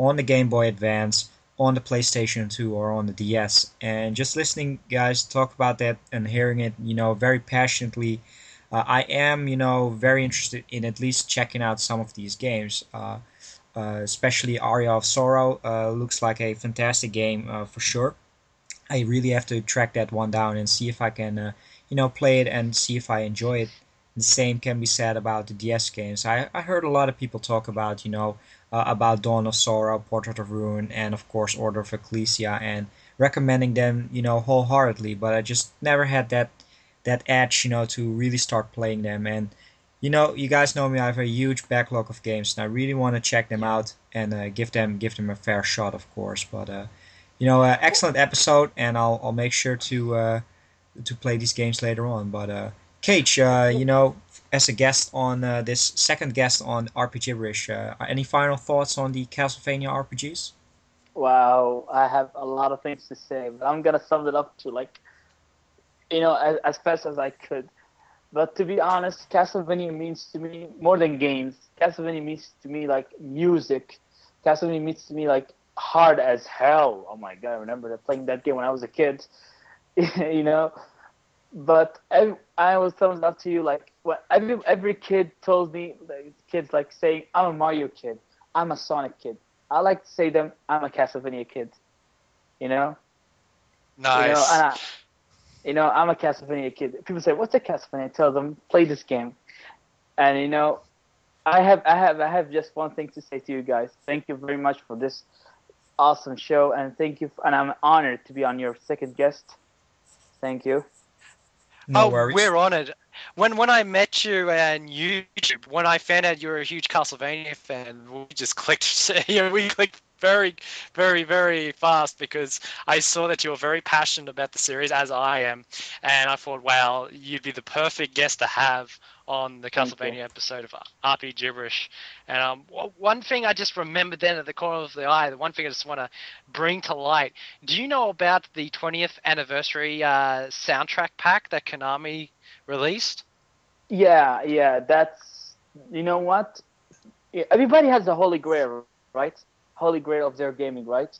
on the Game Boy Advance, on the PlayStation 2, or on the DS. And just listening, guys, talk about that and hearing it, very passionately, I am, very interested in at least checking out some of these games. Especially Aria of Sorrow looks like a fantastic game for sure. I really have to track that one down and see if I can, play it and see if I enjoy it. The same can be said about the DS games. I heard a lot of people talk about Dawn of Sorrow, Portrait of Ruin, and of course Order of Ecclesia, and recommending them, wholeheartedly. But I just never had that edge, to really start playing them. And you guys know me. I have a huge backlog of games, and I really want to check them out and give them a fair shot, of course. But excellent episode, and I'll make sure to play these games later on. But Cage, as a guest on this second guest on Rpgibberish, any final thoughts on the Castlevania RPGs? Wow, I have a lot of things to say, but I'm gonna sum it up to as fast as I could. But to be honest, Castlevania means to me more than games. Castlevania means to me like music. Castlevania means to me like hard as hell. Oh my god, I remember playing that game when I was a kid. But I was telling that to you, like, what every kid told me, kids like saying, I'm a Mario kid, I'm a Sonic kid. I like to say them, I'm a Castlevania kid. Nice. I'm a Castlevania kid. People say, what's a Castlevania? I tell them, play this game. And I have just one thing to say to you guys. Thank you very much for this awesome show, and thank you. And I'm honored to be on your second guest. Thank you. No worries. We're honored. When I met you on YouTube, when I found out you were a huge Castlevania fan, we just clicked. We clicked very, very, very fast because I saw that you were very passionate about the series, as I am, and I thought, wow, you'd be the perfect guest to have on the Castlevania episode of RP Gibberish. And one thing I just remembered then at the corner of the eye, the one thing I just want to bring to light, do you know about the 20th anniversary soundtrack pack that Konami released? Yeah, that's, you know what? Everybody has a holy grail, right? Holy grail of their gaming, right?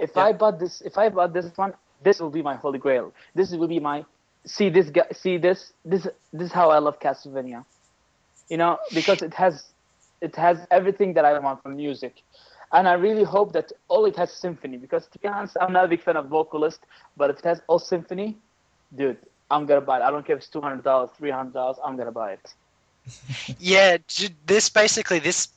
If I bought this one, this will be my holy grail. This will be my, this is how I love Castlevania. because it has everything that I want from music. And I really hope that all it has symphony, because to be honest, I'm not a big fan of vocalist, but if it has all symphony, dude, I'm gonna buy it. I don't care if it's $200, $300, I'm gonna buy it. Yeah, this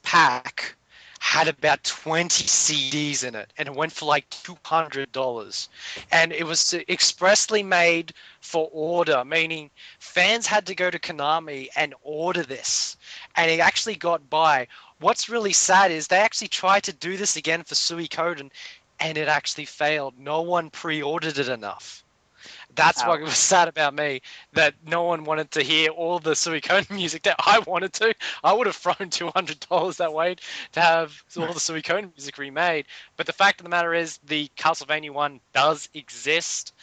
pack had about 20 CDs in it, and it went for like $200. And it was expressly made for order, meaning fans had to go to Konami and order this, and it actually got by. What's really sad is they actually tried to do this again for Suikoden, and it actually failed. No one pre-ordered it enough. That's what was Ouch. sad about me, that no one wanted to hear all the Suikoden music that I wanted to. I would have thrown $200 that way to have all the Suikoden music remade. But the fact of the matter is, the Castlevania one does exist.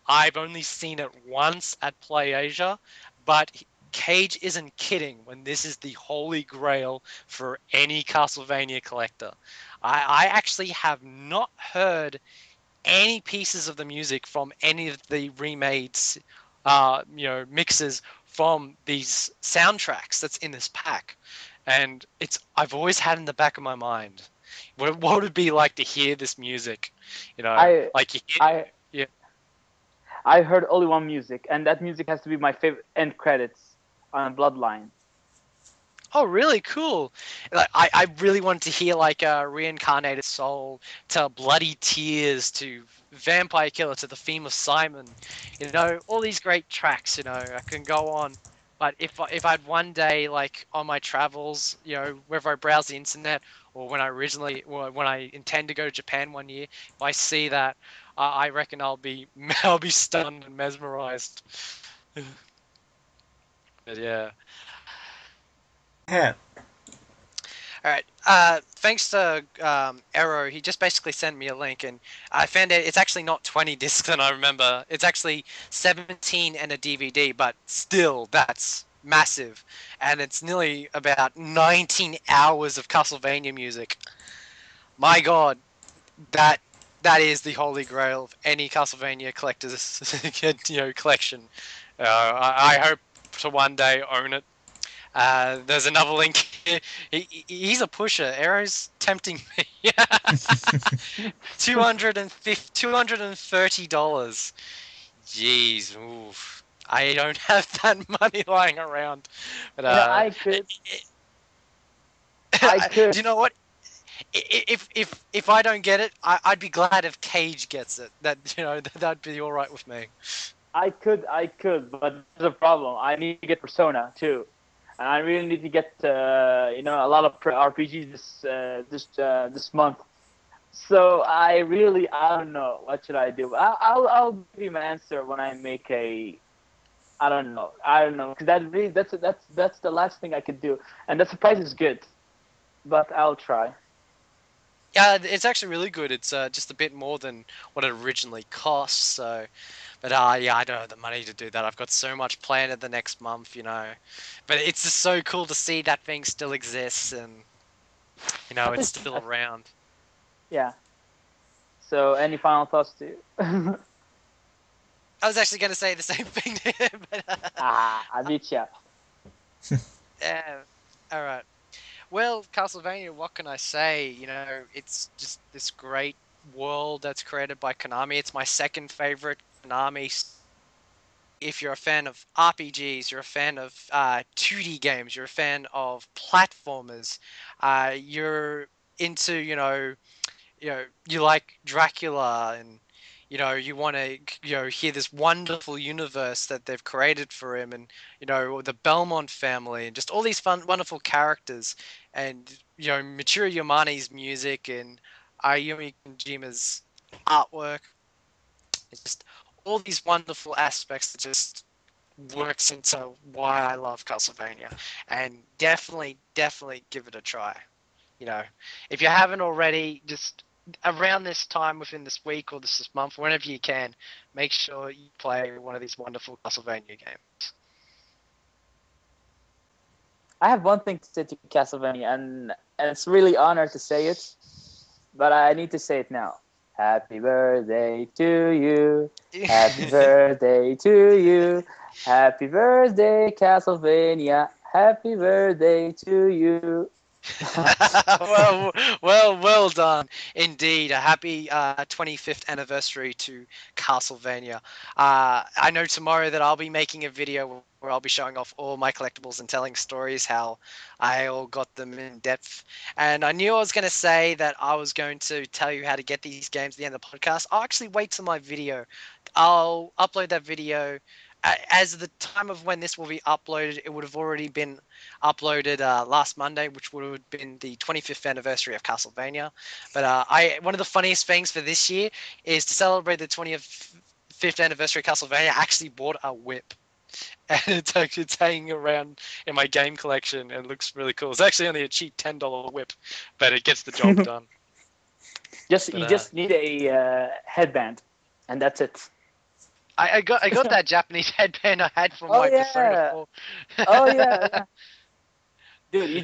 I've only seen it once at Play Asia, but Cage isn't kidding when this is the holy grail for any Castlevania collector. I actually have not heard any pieces of the music from any of the remakes, mixes from these soundtracks that's in this pack, and I've always had in the back of my mind, what would it be like to hear this music, I like you hear, I yeah. I heard only one music, and that music has to be my favorite end credits on Bloodline. Oh, really cool. Like, I really wanted to hear like Reincarnated Soul to Bloody Tears to Vampire Killer to The Theme of Simon. All these great tracks, I can go on. But if I'd one day, like on my travels, whether I browse the internet or when I intend to go to Japan one year, if I see that, I reckon I'll be stunned and mesmerized. But yeah. Yeah. All right. Thanks to Aero, he just basically sent me a link, and I found out it's actually not 20 discs than I remember. It's actually 17 and a DVD, but still, that's massive. And it's nearly about 19 hours of Castlevania music. My God, that that is the holy grail of any Castlevania collector's collection. I hope to one day own it. There's another link here. He's a pusher. Arrow's tempting me. $230. Jeez, oof. I don't have that money lying around. But I could, I do you could, know what? If I don't get it, I'd be glad if Cage gets it. That'd be all right with me. but there's a problem. I need to get Persona too, and I really need to get a lot of RPGs this month. So I don't know what should I do. I'll give you my answer when I make a. I don't know, because that's the last thing I could do, and the price is good, but I'll try. Yeah, it's actually really good. It's just a bit more than what it originally cost. So, but yeah, I don't have the money to do that. I've got so much planned in the next month. But it's just so cool to see that thing still exists, and At it's least, still around. yeah. So, any final thoughts to you? I was actually going to say the same thing, but I beat ya. yeah. All right. Well, Castlevania, what can I say? It's just this great world that's created by Konami. It's my second favorite Konami. If you're a fan of RPGs, you're a fan of 2D games, you're a fan of platformers, you're into, you like Dracula, and you want to hear this wonderful universe that they've created for him, and the Belmont family, and just all these fun wonderful characters, and Michiru Yamani's music, and Ayumi Kojima's artwork. It's just all these wonderful aspects that just works into why I love Castlevania, and definitely give it a try. you know, if you haven't already, just around this time within this week or this month, whenever you can, make sure you play one of these wonderful Castlevania games. I have one thing to say to Castlevania, and it's really honor to say it, but I need to say it now. Happy birthday to you. Happy birthday to you. Happy birthday, Castlevania. Happy birthday to you. well done indeed. A happy 25th anniversary to Castlevania. I know tomorrow that I'll be making a video where I'll be showing off all my collectibles and telling stories how I all got them in depth. And I knew I was going to say that I was going to tell you how to get these games at the end of the podcast. I'll actually wait till my video. I'll upload that video. As the time of when this will be uploaded, it would have already been uploaded last Monday, which would have been the 25th anniversary of Castlevania. But one of the funniest things for this year is to celebrate the 25th anniversary of Castlevania. I actually bought a whip, and it's hanging around in my game collection and looks really cool. It's actually only a cheap $10 whip, but it gets the job done. You just need a headband, and that's it. I got that Japanese headband I had from my Persona 4. Oh yeah. Dude, you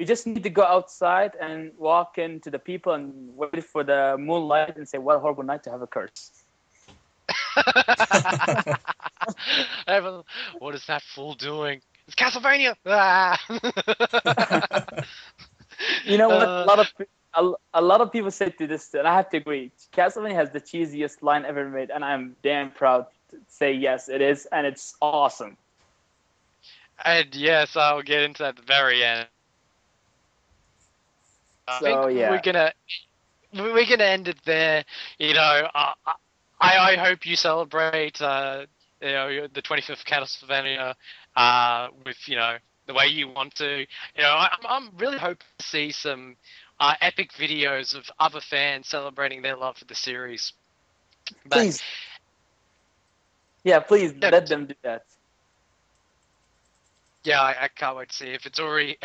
just need to go outside and walk into the people and wait for the moonlight and say, "What a horrible night to have a curse." What is that fool doing? It's Castlevania! Ah! You know what? A lot of people say to this, and I have to agree. Castlevania has the cheesiest line ever made, and I'm damn proud to say yes, it is, and it's awesome. And yes, I'll get into that at the very end. I think we're gonna end it there. You know, I hope you celebrate the 25th Castlevania with the way you want to. You know, I'm really hoping to see some epic videos of other fans celebrating their love for the series. But, please, let them do that. Yeah, I can't wait to see if it's already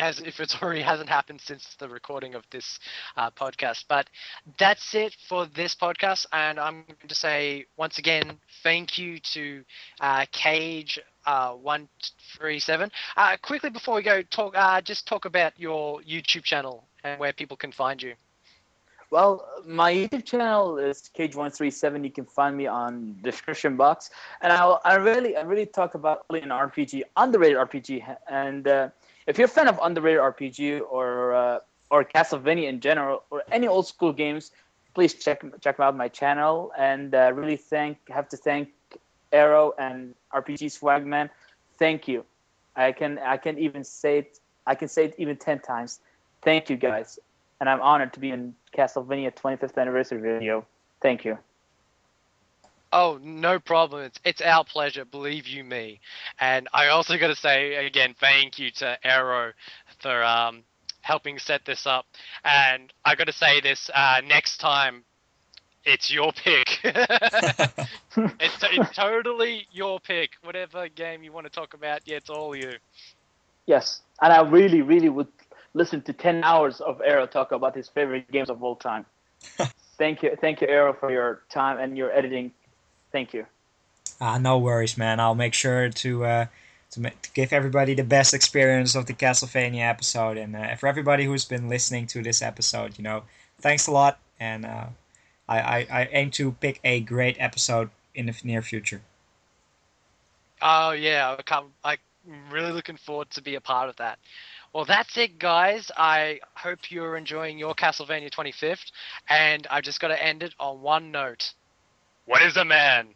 hasn't happened since the recording of this podcast. But that's it for this podcast, and I'm going to say once again thank you to Cage 137. Quickly before we go, just talk about your YouTube channel and where people can find you. Well, my YouTube channel is Cage137. You can find me on the description box, and I really talk about an RPG, underrated RPG. And if you're a fan of underrated RPG or Castlevania in general, or any old school games, please check out my channel. And really have to thank Aero and RPG Swagman. Thank you. I can even say it. I can say it even 10 times. Thank you, guys. And I'm honored to be in Castlevania 25th anniversary video. Thank you. Oh, no problem. It's our pleasure, believe you me. And I also got to say again, thank you to Aero for helping set this up. And I got to say this next time, it's your pick. It's totally your pick. Whatever game you want to talk about, yeah, it's all you. Yes, and I really would listen to 10 hours of Aero talk about his favorite games of all time. Thank you, Aero, for your time and your editing. Thank you. No worries, man. I'll make sure to give everybody the best experience of the Castlevania episode, and for everybody who's been listening to this episode, thanks a lot, and I aim to pick a great episode in the near future. Oh yeah, I'm really looking forward to be a part of that. Well, that's it, guys. I hope you're enjoying your Castlevania 25th, and I've just got to end it on one note. What is a man?